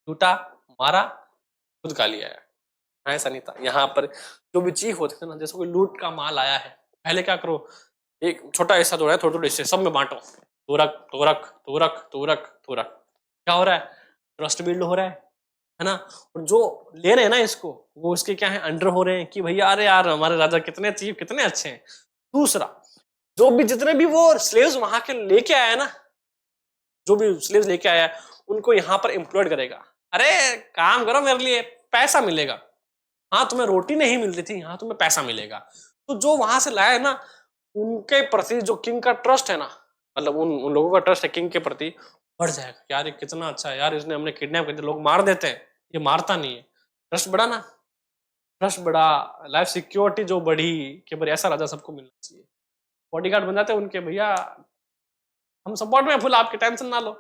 लूटा, मारा, खुद का लिया है, ऐसा नहीं था। यहाँ पर जो भी चीफ होते थे ना, जैसे कोई लूट का माल आया है, पहले क्या करो, एक छोटा हिस्सा जो है थोड़े थोड़े हिस्से सब में बांटो, तू रख, तू रख, तू रख, तू रख, तू रख। क्या हो रहा है? ट्रस्ट बिल्ड हो रहा है ना। और जो ले रहे हैं ना इसको, वो इसके क्या है, अंडर हो रहे हैं कि भैया अरे यार हमारे राजा कितने चीफ कितने अच्छे हैं। दूसरा, जो भी जितने भी वो स्लेव्स वहां के लेके आया ना, जो भी स्लेव्स लेके आया उनको यहाँ पर एम्प्लॉयड करेगा। अरे काम करो मेरे लिए, पैसा मिलेगा। हाँ तुम्हें रोटी नहीं मिल रही थी, यहाँ तुम्हें पैसा मिलेगा। तो जो वहां से लाया है ना, उनके प्रति जो किंग का ट्रस्ट है ना, मतलब उन लोगों का ट्रस्ट है किंग के प्रति, बढ़ जाएगा। यार ये कितना अच्छा है यार, इसने हमने किडनैप कर दिया, लोग मार देते हैं, ये मारता नहीं है। ट्रस्ट बढ़ा ना, ट्रस्ट बढ़ा, लाइफ सिक्योरिटी जो बढ़ी कि भाई ऐसा राजा सबको मिलना चाहिए। बॉडीगार्ड बन जाते हैं उनके, भैया हम सपोर्ट में फुल, आपकी टेंशन ना लो,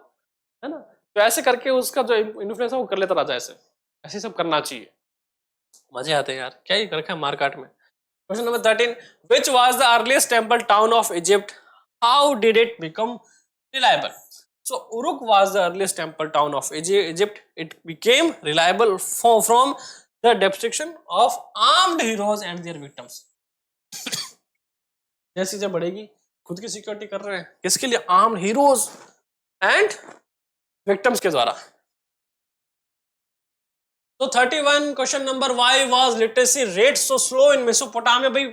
है ना। तो ऐसे करके उसका जो इन्फ्लुएंस है वो कर लेता राजा। ऐसे ऐसे सब करना चाहिए, मजे आते हैं यार। क्या ही कर रखा है मारकाट में। Question number 13. Which was the earliest temple town of Egypt? How did it become reliable? So Uruk was the earliest temple town of Egypt. It became reliable from the depiction of armed heroes and their victims. जैसी जब बढ़ेगी, खुद की security कर रहे हैं, किसके लिए? आर्म्ड हीरोज एंड विक्टिम्स के द्वारा। तो 31 question number, why was literacy rate so slow in Mesopotamia? भाई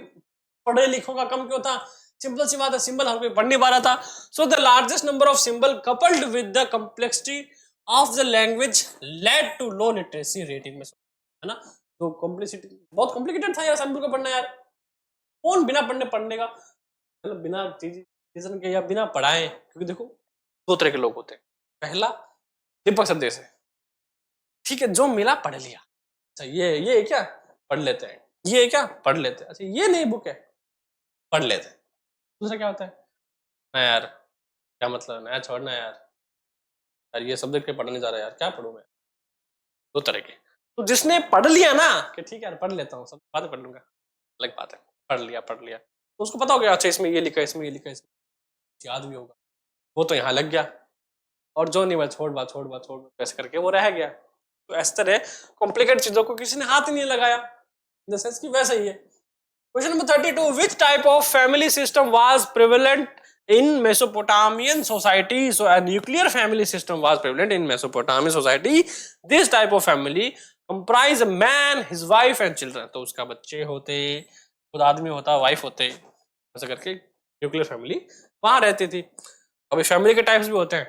पढ़े लिखों का कम क्यों था? सिंपल सी बात है, सिंबल हर कोई पढ़ नहीं पा रहा था। So the largest number of symbol coupled with the complexity of the language led to low literacy rate in Mesopotamia, है ना। तो कॉम्प्लेक्सिटी बहुत कॉम्प्लिकेटेड था यार सिंबल को पढ़ना। यार कौन बिना पढ़ने का, मतलब बिना रीजन के या बिना पढ़ाए? क्योंकि देखो दो तरह के लोग होते हैं। पहला दीपक संदेश है, ठीक है, जो मिला पढ़ लिया, अच्छा ये क्या पढ़ लेते हैं, ये क्या पढ़ लेते हैं, अच्छा ये नहीं बुक है पढ़ लेते हैं। दूसरा क्या होता है, मैं यार क्या मतलब नया छोड़ना यार, यार ये सब देख के पढ़ने जा रहा है, यार क्या पढ़ूं मैं। दो तरह के। तो जिसने पढ़ लिया ना कि ठीक है यार पढ़ लेता हूँ, सब बाद में पढ़ लूंगा, अलग बात है। पढ़ लिया तो उसको पता हो गया, अच्छा इसमें ये लिखा, इसमें ये लिखा, इसमें याद भी होगा, वो तो यहाँ लग गया। और जो नहीं, छोड़ ऐसे करके वो रह गया। तो इस तरह कॉम्प्लिकेटेड चीजों को किसी ने हाथ ही नहीं लगाया, इन द सेंस कि वैसा ही है। Question number 32, which type of family system was prevalent in Mesopotamian society? So a nuclear family system was prevalent in Mesopotamian society. This type of family comprise a man, his wife and children. तो उसका बच्चे होते, खुद आदमी होता, wife होते, ऐसा करके न्यूक्लियर फैमिली वहां रहती थी। अभी फैमिली के टाइप्स भी होते हैं,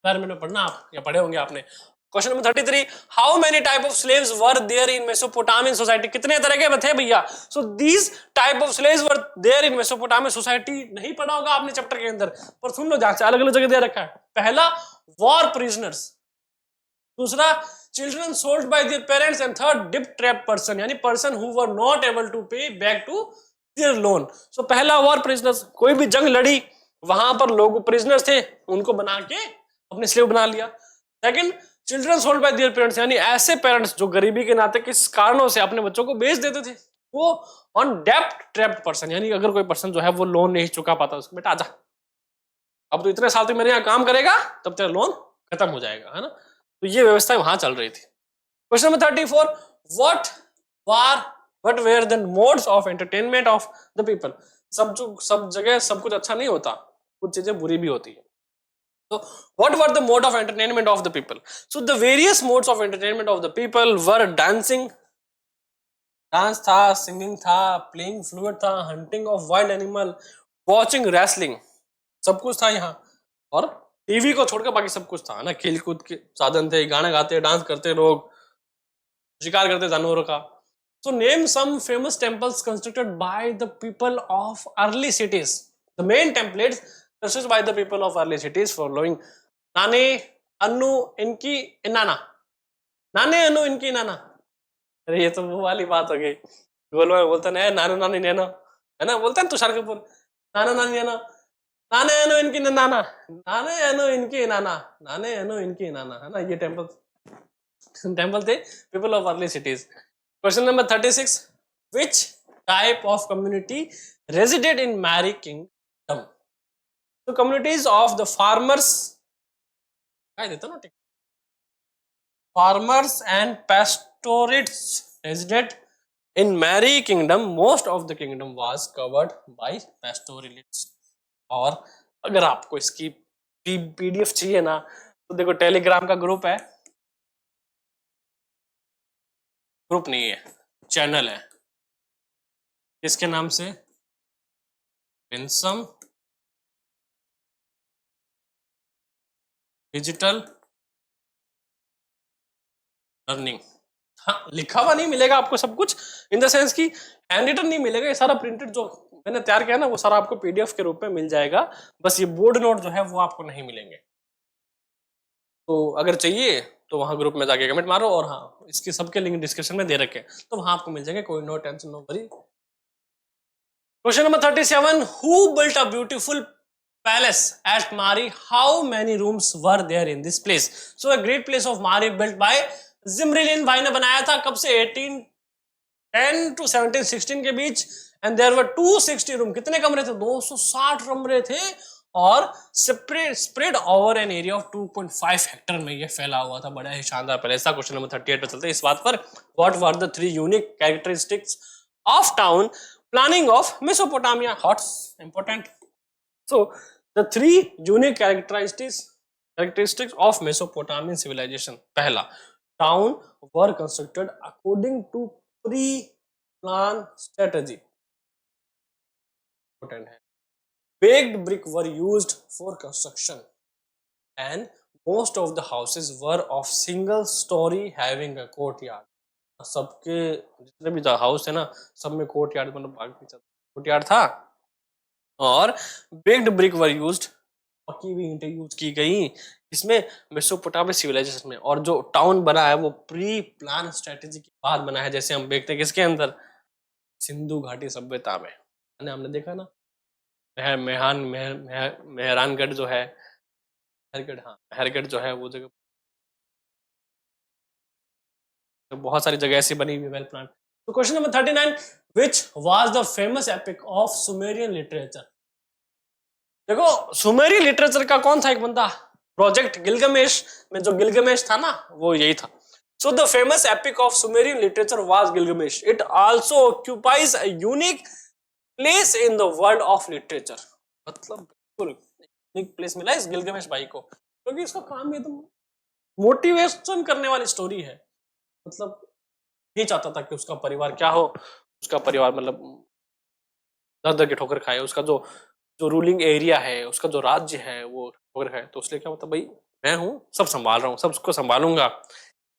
बारे में पढ़ना आप या पढ़े होंगे आपने। Question number 33, how many type of slaves were there in Mesopotamian society? कितने तरह के थे भैया? So these type of slaves were there in Mesopotamian society. नहीं पढ़ा होगा आपने चैप्टर के अंदर, पर सुन लो, जाके अलग अलग जगह दे रखा है। पहला वॉर प्रिजनर्स, दूसरा children sold by their parents, and third debt trap person, यानी person who were not able to pay back to their loan. So पहला वॉर प्रिजनर्स, कोई भी जंग लड़ी वहां पर लोग प्रिजनर्स थे, उनको बना के अपने स्लेव बना लिया। Second, children sold by their parents, यानी ऐसे पेरेंट्स जो गरीबी के नाते किस कारणों से अपने बच्चों को बेच देते थे। वो ऑन डेप्ट ट्रैप्ड पर्सन, यानी अगर कोई पर्सन जो है वो लोन नहीं चुका पाता, उसको बेटा आजा, अब तो इतने साल तक मेरे यहाँ काम करेगा, तब तेरा लोन खत्म हो जाएगा, है ना। तो ये व्यवस्था वहां चल रही थी। Question number 34, what were the modes of entertainment of the people? सब जगह सब कुछ अच्छा नहीं होता, कुछ चीजें बुरी भी होती है। So, what were the mode of entertainment of the people? So, the various modes of entertainment of the people were dancing, dance था, सिंगिंग था, प्लेइंग फ्लूट था, hunting of wild animal, watching wrestling, सब कुछ था यहाँ। और TV को छोड़कर बाकी सब कुछ था ना, खेल कूद के साधन थे, गाना गाते, डांस करते लोग, शिकार करते जानवरों का। So, name some famous temples constructed by the people of early cities. The main templates constructed by the people of early cities following नाने अन्नू इनकी इनाना, नाने अन्नू इनकी नाना। अरे ये तो वो वाली बात हो गई, गोलवा में बोलता है नानू नानी नैनो, है ना, बोलता है तुषार कपूर, नाना नानी नैनो। नाने एनो इनकी नाना, नाने एनो इनकी नाना, नाने एनो इनकी नाना, है ना, ये टेम्पल थे people of early cities. Question number 36, which type of community resided in Mari kingdom? तो कम्युनिटीज ऑफ द फार्मर्स, क्या देता ना, farmers and pastoralists resided in Mary Kingdom. Most of the kingdom was covered by pastoralists. और अगर आपको इसकी PDF चाहिए ना, तो देखो टेलीग्राम का ग्रुप है, ग्रुप नहीं है, चैनल है, किसके नाम से? Winsome digital learning. हाँ, लिखा हुआ नहीं मिलेगा आपको सब कुछ, इन द सेंस कि हैंड रिटन नहीं मिलेगा, ये सारा प्रिंटेड जो मैंने तैयार किया ना वो सारा आपको पीडीएफ के रूप में मिल जाएगा, बस ये बोर्ड नोट जो है वो आपको नहीं मिलेंगे। तो अगर चाहिए तो वहां ग्रुप में जाके कमेंट मारो, और हाँ इसके सबके लिंक डिस्क्रिप्शन में दे रखे हैं, तो वहां आपको मिल जाएंगे, कोई no tension no worry. Question number 37, who built a beautiful palace at Mari? How many rooms were there in this place? So a great place of Mari built by Zimri-Lin भाई ने बनाया था, कब से? 1810 to 1716 के बीच, and there were 260 room. कितने कमरे थे? 260 कमरे थे, और spread over an area of 2.5 Hector में ये फैला हुआ था। बड़ा ही शानदार पैलेस था। क्वेश्चन नंबर 38 पे चलते हैं इस बात पर, what were the 3 unique characteristics of town planning of Mesopotamia? Hots important. So the 3 unique characteristics of Mesopotamian civilization. पहला, town were constructed according to pre-plan strategy. Important है। Baked brick were used for construction, and most of the houses were of single story having a courtyard. सबके जितने भी house है ना, सब में courtyard, मतलब कोर्टयार्ड था। और बेक्ड ब्रिक वर यूज्ड, पकी हुई ईंटें यूज की गई, इसमें मेसोपोटामियन सिविलाइजेशन में। और जो टाउन बना है वो प्री प्लान स्ट्रेटेजी के बाद बना है, जैसे हम देखते हैं किसके अंदर? सिंधु घाटी सभ्यता में, है ना, हमने देखा ना, मेहरानगढ़ जो है, मेहरगढ़ जो है वो जगह, तो बहुत सारी जगह ऐसी बनी हुई वेल प्लान। तो question number 39, which was the famous epic of Sumerian literature? देखो सुमेरी लिटरेचर का कौन था एक बंदा? प्रोजेक्ट गिलगमेश में जो गिलगमेश था ना, वो यही था। So the famous epic of Sumerian literature was Gilgamesh. It also occupies a unique place in the world of literature. मतलब बिल्कुल यूनिक प्लेस मिला इस गिलगमेश भाई को, क्योंकि इसका काम एकदम मोटिवेशन करने वाली स्टोरी है। मतलब ये चाहता था कि उसका परिवार क्या हो, उसका परिवार मतलब दर दर की ठोकर खाए, उसका जो रूलिंग एरिया है, उसका जो राज्य है वो ठोकर खाए। तो उसलिए क्या होता, भाई मैं हूँ, सब संभाल रहा हूँ, सबको संभालूंगा,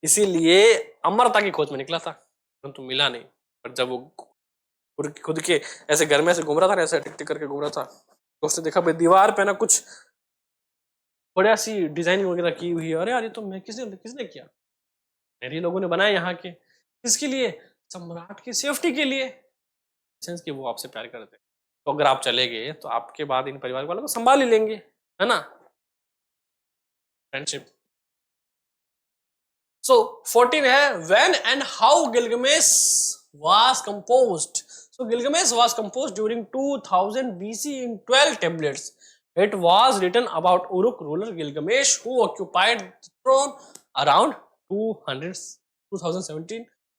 इसीलिए अमरता की खोज में निकला था, परंतु मिला नहीं। पर जब वो खुद के ऐसे घर में ऐसे घूम रहा था, ऐसे टिक टिक करके घूम रहा था, तो उसने देखा भाई दीवार पे ना कुछ बढ़िया सी डिजाइनिंग वगैरह की हुई है। अरे यार ये तो मैं किसने किया? मेरे लोगों ने बनाया यहाँ के। किसके लिए? सम्राट की सेफ्टी के लिए, सेंस कि वो आपसे प्यार करते हैं। तो अगर आप चले गए तो आपके बाद इन परिवार वालों को संभाल ही लेंगे, है ना, फ्रेंडशिप। सो 14 है, when and how Gilgamesh was composed? So Gilgamesh was composed during 2000 BC in 12 tablets. It was written about Uruk ruler Gilgamesh who occupied the throne around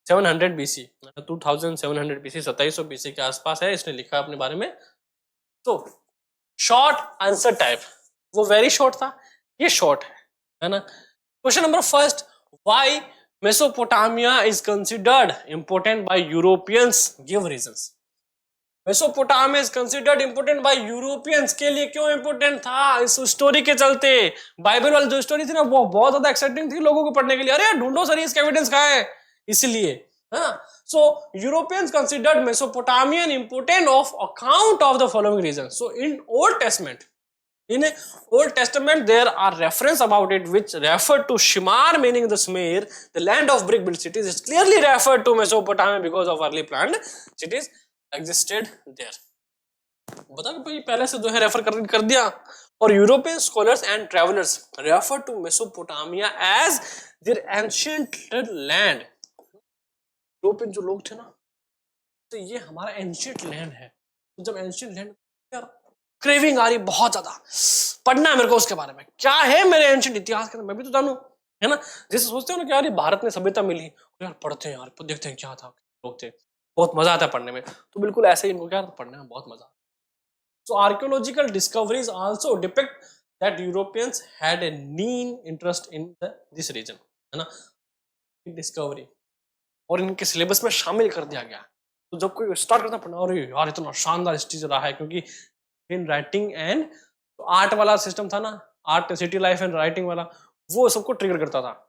700 BC, 2700 BC, 2700 BC के आसपास है। इसने लिखा अपने बारे में। तो शॉर्ट आंसर टाइप, वो वेरी शॉर्ट था, ये शॉर्ट है ना। Question number first, why Mesopotamia is considered important by Europeans? Give reasons. Mesopotamia is considered important by Europeans, के लिए क्यों इंपोर्टेंट था? इस स्टोरी के चलते। बाइबल वाली जो स्टोरी थी ना वो बहुत ज्यादा एक्साइटिंग थी लोगों को पढ़ने के लिए। अरे ढूंढो सर इसका एविडेंस कहाँ है, इसलिए। हाँ, so Europeans considered Mesopotamian important of account of the following reasons. So in Old Testament there are reference about it which refer to Shimar, meaning the Sumer, the land of brick built cities. It's clearly referred to Mesopotamia because of early planned cities existed there. बता कि भाई पहले से जो है refer कर दिया। और European scholars and travellers refer to Mesopotamia as their ancient land. European जो लोग थे ना, तो ये हमारा एंशिएंट लैंड है। तो जब एंशिएंट लैंड, यार क्रेविंग आ रही बहुत ज्यादा, पढ़ना है मेरे को उसके बारे में, क्या है मेरे एंशिएंट इतिहास के अंदर, मैं भी तो जानूं, है ना। जैसे सोचते हो ना कि यार ये भारत में सभ्यता मिली, यार पढ़ते हैं यार, देखते हैं क्या था, लोग थे, बहुत मजा आता है पढ़ने में। तो बिल्कुल ऐसे ही इनको क्या पढ़ने में बहुत मजा। So archaeological discoveries also depict that Europeans had a keen interest in this region, है ना। डिस्कवरी और इनके सिलेबस में शामिल कर दिया गया। तो जब कोई स्टार्ट करता पढ़ना, अरे यार इतना शानदार चीज रहा है, क्योंकि इन राइटिंग एंड आर्ट वाला सिस्टम था ना, art city life and writing वाला, वो सबको ट्रिगर करता था।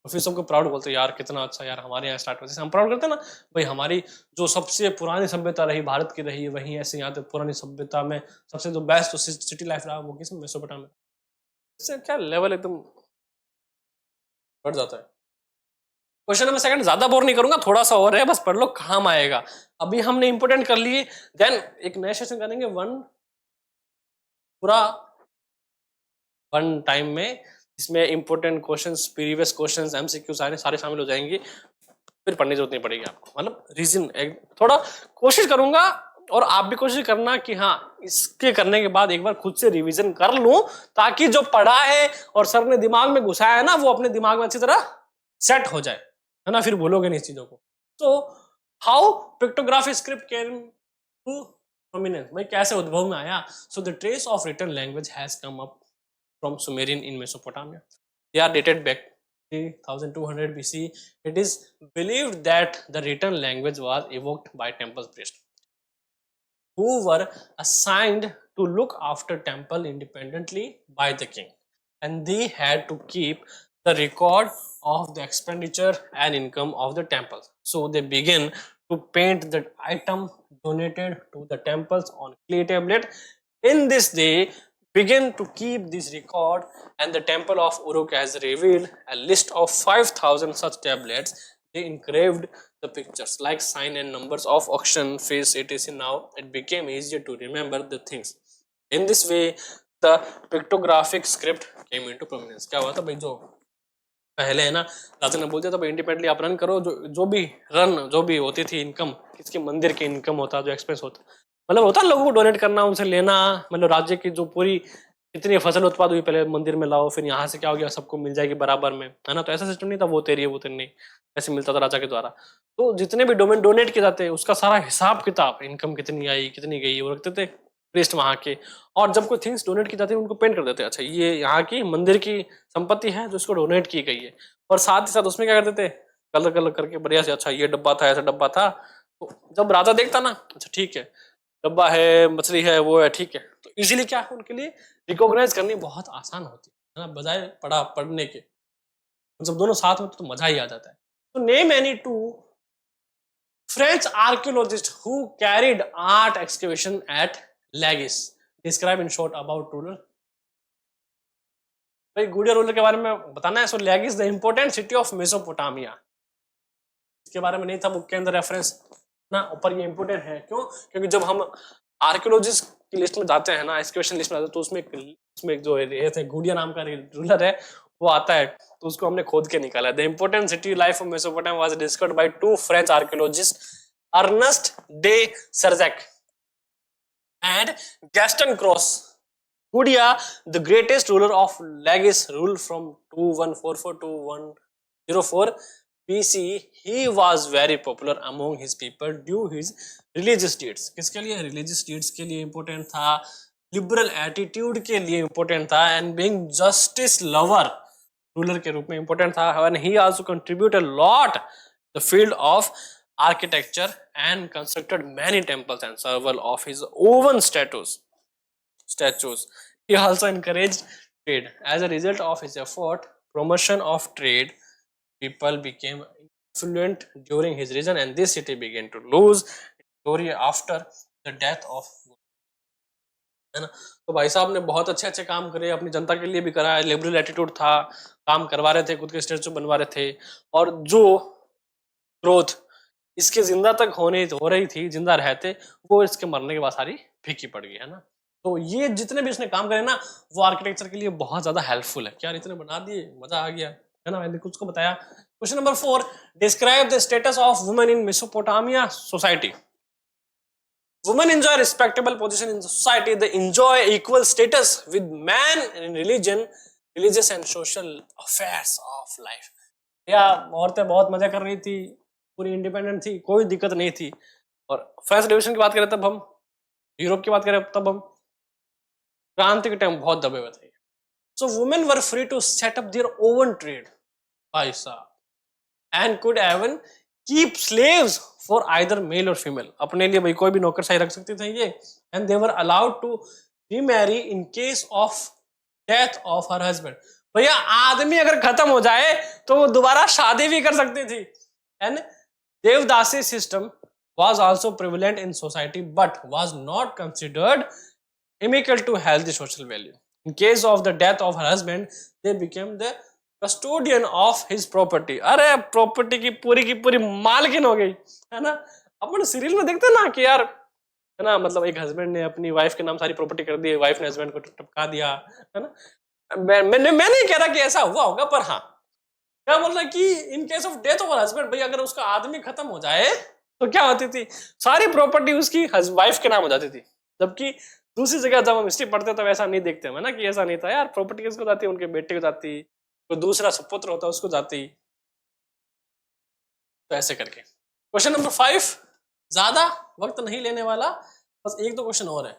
और फिर सबको प्राउड बोलते यार कितना अच्छा, यार हमारे यहाँ स्टार्ट होते, हम प्राउड करते हैं ना भाई, हमारी जो सबसे पुरानी सभ्यता रही भारत की रही, वहीं ऐसे यहाँ तक पुरानी सभ्यता में सबसे जो बेस्ट सिटी लाइफ रहा वो किस मेसोपोटामिया। इससे क्या लेवल एकदम बढ़ जाता है। क्वेश्चन नंबर सेकंड ज्यादा बोर नहीं करूंगा, थोड़ा सा और है, बस पढ़ लो, काम आएगा। अभी हमने इंपोर्टेंट कर लिए, देन एक नया सेशन करेंगे पूरा वन टाइम में, इसमें important questions, previous questions, MCQ सारे शामिल हो जाएंगे। फिर पढ़ने की जरूरत नहीं पड़ेगी आपको, मतलब रीजन थोड़ा कोशिश करूंगा, और आप भी कोशिश करना कि हाँ इसके करने के बाद एक बार खुद से रिवीजन कर लूं, ताकि जो पढ़ा है और सर ने दिमाग में घुसाया है ना, वो अपने दिमाग में अच्छी तरह सेट हो जाए, है ना, फिर भूलोगे नहीं इस चीजों को। तो how pictography script came to prominence, भाई कैसे उद्भव में आया। So the trace of written language has come up from Sumerian in Mesopotamia. They are dated back 3200 BC. It is believed that the written language was evoked by temple priests, who were assigned to look after temple independently by the king, and they had to keep the record of the expenditure and income of the temples. So they began to paint the item donated to the temples on clay tablet. In this they began to keep this record, and the temple of Uruk has revealed a list of 5,000 such tablets. They engraved the pictures like sign and numbers of auction fees etc. Now it became easier to remember the things. In this way the pictographic script came into prominence. क्या हुआ था भाई, जो पहले है ना राजा ने बोल दिया था भाई इंडिपेंडेंटली आप रन करो, जो भी होती थी इनकम, किसके मंदिर की इनकम होता, जो एक्सपेंस होता, मतलब होता लोगों को डोनेट करना, उनसे लेना, मतलब राज्य की जो पूरी इतनी फसल उत्पाद हुई पहले मंदिर में लाओ, फिर यहाँ से क्या हो गया सबको मिल जाएगी बराबर में, है ना। तो ऐसा सिस्टम नहीं था, वो तेरी है वो तेरी नहीं, ऐसे मिलता था राजा के द्वारा। तो जितने भी डोनेट किए जाते उसका सारा हिसाब किताब, इनकम कितनी आई कितनी गई, वो रखते थे प्रीस्ट वहां के। और जब कोई थिंग्स डोनेट की जाती है उनको पेंट कर देते, अच्छा ये यहाँ की मंदिर की संपत्ति है जो इसको डोनेट की गई है। और साथ ही साथ उसमें क्या करते थे, कलर कलर करके बढ़िया से, अच्छा ये डब्बा था, ऐसा डब्बा था। तो जब राजा देखता ना, अच्छा ठीक है डब्बा है, मछली है, वो है, ठीक है, तो इजीली क्या है उनके लिए रिकॉग्नाइज करनी बहुत आसान होती है ना, बजाय पढ़ने के। जब दोनों साथ में तो मजा ही आ जाता है। तो name any two French archaeologists who carried art excavation at Lagis. Describe in short about ruler. भाई गुडिया रूलर के बारे में बताना है। So Lagash the important city of Mesopotamia, इसके बारे में नहीं था बुक के अंदर रेफरेंस ना, ऊपर ये इंपोर्टेंट है क्यों, क्योंकि जब हम आर्कियोलॉजिस्ट की लिस्ट में जाते हैं ना, एक्सकवेशन लिस्ट में जाते हैं, तो उसमें जो है गुडिया नाम का रूलर है वो आता है, तो उसको हमने खोद के निकाला। The important city life of Mesopotamia was discovered by two French archaeologist, Ernest de Sarzec and Gaston Cros. Gudia, the greatest ruler of Lagis, ruled from 2144 to 104 BC. He was very popular among his people due his religious deeds. किसके लिए? religious deeds के लिए important था, liberal attitude के लिए important था, and being justice lover ruler के रूप में important था, and he also contributed a lot the field of architecture and constructed many temples and several of his own statues. He also encouraged trade. As a result of his effort, promotion of trade, people became affluent during his reign, and this city began to lose glory after the death of, है ना। तो भाई साहब ने बहुत अच्छे अच्छे काम करे, अपनी जनता के लिए भी करा, लिबरल एटीट्यूड था, काम करवा रहे थे, खुद के स्टेचू बनवा रहे थे, और जो ग्रोथ इसके जिंदा तक हो रही थी, जिंदा रहते, वो इसके मरने के बाद सारी फीकी पड़ गई, है ना। तो ये जितने भी इसने काम करे ना वो आर्किटेक्चर के लिए बहुत ज्यादा हेल्पफुल है। क्या इतने बना दिए, मजा आ गया, है ना, मैंने कुछ को बताया। Question number 4, describe the status of women in Mesopotamia society. Women enjoy respectable position in society. They enjoy equal status with man in religion, religious and social affairs of life. या औरतें बहुत मजा कर रही थी, पूरी इंडिपेंडेंट थी, कोई दिक्कत नहीं थी। और फ्रेंच रिवॉल्यूशन की बात करें तब हम, यूरोप की बात करें तब हम, क्रांति के टाइम बहुत दबे हुए थे। So women were free to set up their own trade, भाई साहब, and could even keep slaves for either male और फीमेल। अपने लिए भाई कोई भी नौकरशाही रख सकते थे ये। And they were allowed to remarry in case of death of her husband. भैया आदमी अगर खत्म हो जाए तो वो दोबारा शादी भी कर सकती थी। And devadasi system was also prevalent in society but was not considered inimical to healthy social value. In case of the death of her husband, they became the custodian of his property. अरे property की पूरी मालकिन हो गई, है ना। अपन serial में देखते हैं ना कि यार, है ना, मतलब एक हस्बैंड ने अपनी वाइफ के नाम सारी प्रॉपर्टी कर दी, वाइफ ने हस्बैंड को टपका दिया, है ना। मैं नहीं कह रहा कि ऐसा हुआ होगा, पर हाँ क्या बोल रहा है कि इन case of death of husband, भाई अगर उसका आदमी खत्म हो जाए तो क्या होती थी, सारी प्रॉपर्टी उसकी वाइफ के नाम हो जाती थी। जबकि दूसरी जगह जब हम हिस्ट्री पढ़ते तो ऐसा नहीं देखते हैं ना, कि ऐसा नहीं था यार, प्रॉपर्टी किसको जाती, उनके बेटे को जाती, कोई दूसरा सुपुत्र होता उसको जाती। तो ऐसे करके क्वेश्चन नंबर 5, ज्यादा वक्त नहीं लेने वाला, बस एक दो क्वेश्चन और है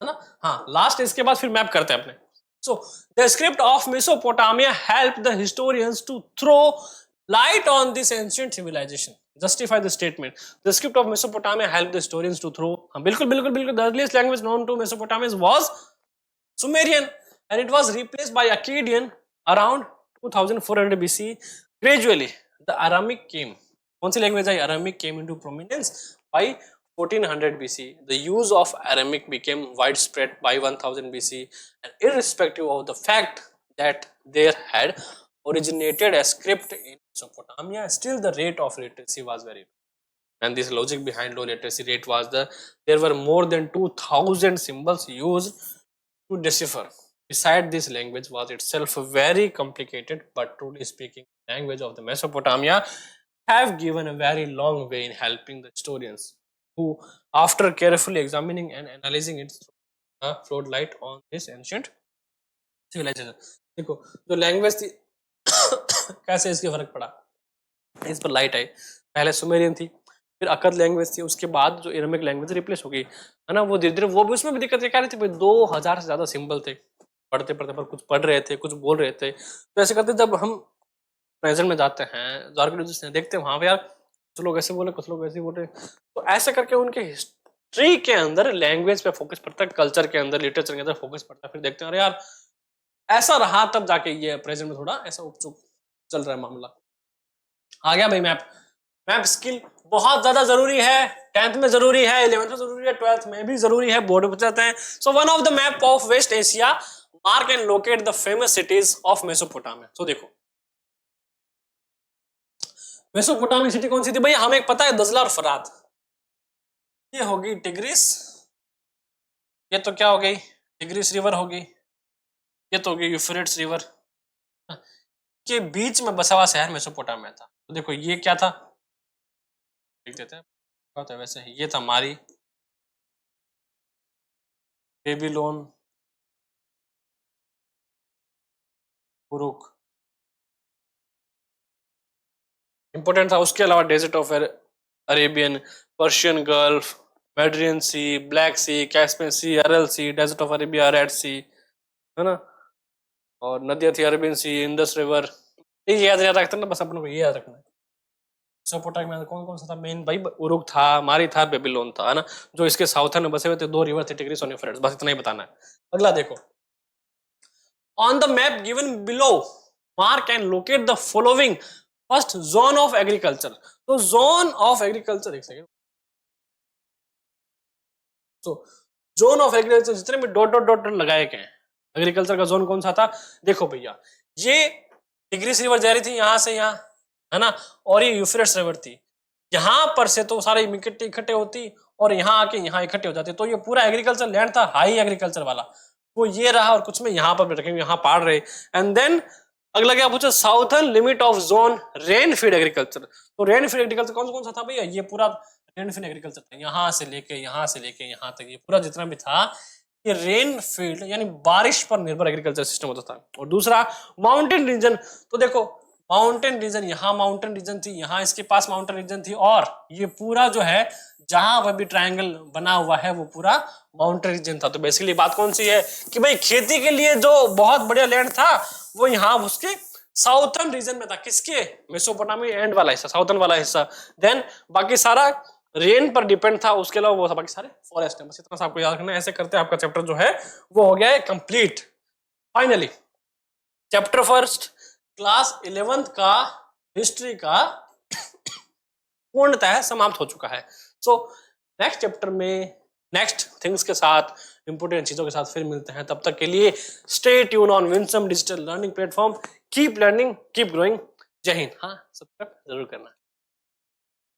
ना। हाँ लास्ट, इसके बाद फिर मैप करते हैं अपने। So, the script of Mesopotamia helped the historians to throw light on this ancient civilization. Justify the statement. The script of Mesopotamia helped the historians to throw. बिल्कुल. The earliest language known to Mesopotamians was Sumerian, and it was replaced by Akkadian around 2400 BC. Gradually, the Aramic came. कौन सी language I? Aramic came into prominence by 1400 BC. The use of Aramaic became widespread by 1000 BC, and irrespective of the fact that there had originated a script in Mesopotamia, still the rate of literacy was very low. And this logic behind low literacy rate was there were more than 2000 symbols used to decipher. Besides, this language was itself very complicated, but truly speaking, the language of the Mesopotamia have given a very long way in helping the historians who, after carefully examining and analyzing it, flowed light on this ancient civilization. देखो जो language थी कैसे इसके फर्क पड़ा, इस पर light आई। पहले सुमेरियन थी, फिर अकद लैंग्वेज थी, उसके बाद जो एरामिक लैंग्वेज रिप्लेस हो गई, है ना। वो धीरे धीरे वो भी, उसमें भी दिक्कत क्या रही थी भाई, 2000 से ज्यादा सिंबल थे, पढ़ते पर कुछ पढ़ रहे थे, कुछ बोल रहे थे। तो ऐसे करते जब हम प्रेजेंट में जाते हैं, आर्कियोलॉजिस्ट देखते हैं वहां पे यार कुछ लोग ऐसे बोले, कुछ लोग ऐसे बोले, तो ऐसे करके उनके हिस्ट्री के अंदर लैंग्वेज पे फोकस पड़ता है, कल्चर के अंदर, लिटरेचर के अंदर फोकस पड़ता है। फिर देखते हैं अरे यार ऐसा रहा, तब जाके ये प्रेजेंट में थोड़ा ऐसा उपचुप चल रहा है मामला। आ गया भाई मैप स्किल बहुत ज्यादा जरूरी है, 10th में जरूरी है, 11th में जरूरी है, 12th में भी जरूरी है, बोर्ड में जाते हैं। So one of the map of West Asia mark and locate the famous cities of Mesopotamia. तो देखो मेसोपोटामिया सिटी कौन सी थी भाई, हमें पता है दजला और फरात। ये होगी टिग्रिस, ये तो क्या हो गई, टिग्रिस रिवर होगी, ये तो होगी यूफ्रेट्स रिवर के बीच में बसा हुआ शहर मेसोपोटामिया था। तो देखो ये क्या था, देख देते हैं क्या था। वैसे ये था मारी, बेबीलोन, उरुक, इंपॉर्टेंट था। उसके अलावा desert of Arabian, Persian Gulf, Mediterranean Sea, Black Sea, Caspian Sea, Aral Sea, desert of Arabia, Red Sea, है ना। और नदियां थी अरेबियन सी, इंडस रिवर। ये याद रखते ना, बस अपनों को ये याद रखना है। मेसोपोटामिया में कौन कौन सा था मेन भाई, उरुक था, मारी था, बेबीलोन था, है ना। जो इसके साउथर्न में बसे हुए थे 2 रिवर थे, टिग्रिस और यूफ्रेट्स, बस इतना ही बताना है। अगला देखो, on the map given below mark and locate the following first zone of agriculture. तो जोन ऑफ एग्रीकल्चर, एक सेकेंड, तो जोन ऑफ एग्रीकल्चर जितने में डॉट डॉट डॉट लगाए गए हैं, एग्रीकल्चर का जोन कौन सा था, देखो भैया ये टिग्रिस रिवर जा रही थी यहां से यहाँ, है ना, और ये यूफ्रेट्स रिवर थी। यहां पर से तो सारे इकट्ठे होती और यहाँ आके यहाँ इकट्ठे हो जाते। तो ये पूरा एग्रीकल्चर लैंड था हाई एग्रीकल्चर वाला, वो ये रहा, और कुछ में यहाँ पर रखेंगे, यहाँ पाड़ रहे। एंड देन अगला क्या पूछा, southern limit of zone rain feed agriculture. तो रेन फीड एग्रीकल्चर कौन सा था भैया, ये पूरा रेन फीड एग्रीकल्चर था, यहाँ से लेके यहाँ तक ये पूरा जितना भी था ये रेन फील्ड यानी बारिश पर निर्भर एग्रीकल्चर सिस्टम होता था। और दूसरा माउंटेन रीजन, तो देखो माउंटेन रीजन, यहाँ माउंटेन रीजन थी, यहाँ इसके पास माउंटेन रीजन थी, और ये पूरा जो है जहां पर भी ट्रायंगल बना हुआ है वो पूरा माउंटेन रीजन था। तो बेसिकली बात कौन सी है कि भाई खेती के लिए जो बहुत बढ़िया लैंड था वो यहाँ उसके साउथर्न रीजन में था, किसके, मेसोपोटामी एंड वाला हिस्सा, साउथर्न वाला हिस्सा। देन बाकी सारा रेन पर डिपेंड था, उसके अलावा वो बाकी सारे फॉरेस्ट है। बस इतना सा आपको याद रखना है। ऐसे करते आपका चैप्टर जो है वो हो गया है complete. Finally chapter first class 11th का हिस्ट्री का पूर्णतः समाप्त हो चुका है। सो नेक्स्ट चैप्टर में नेक्स्ट थिंग्स के साथ, इंपोर्टेंट चीजों के साथ फिर मिलते हैं। तब तक के लिए stay tune on Winsome digital learning platform. Keep learning, keep growing. जय हिंद। हाँ, सब्सक्राइब जरूर करना।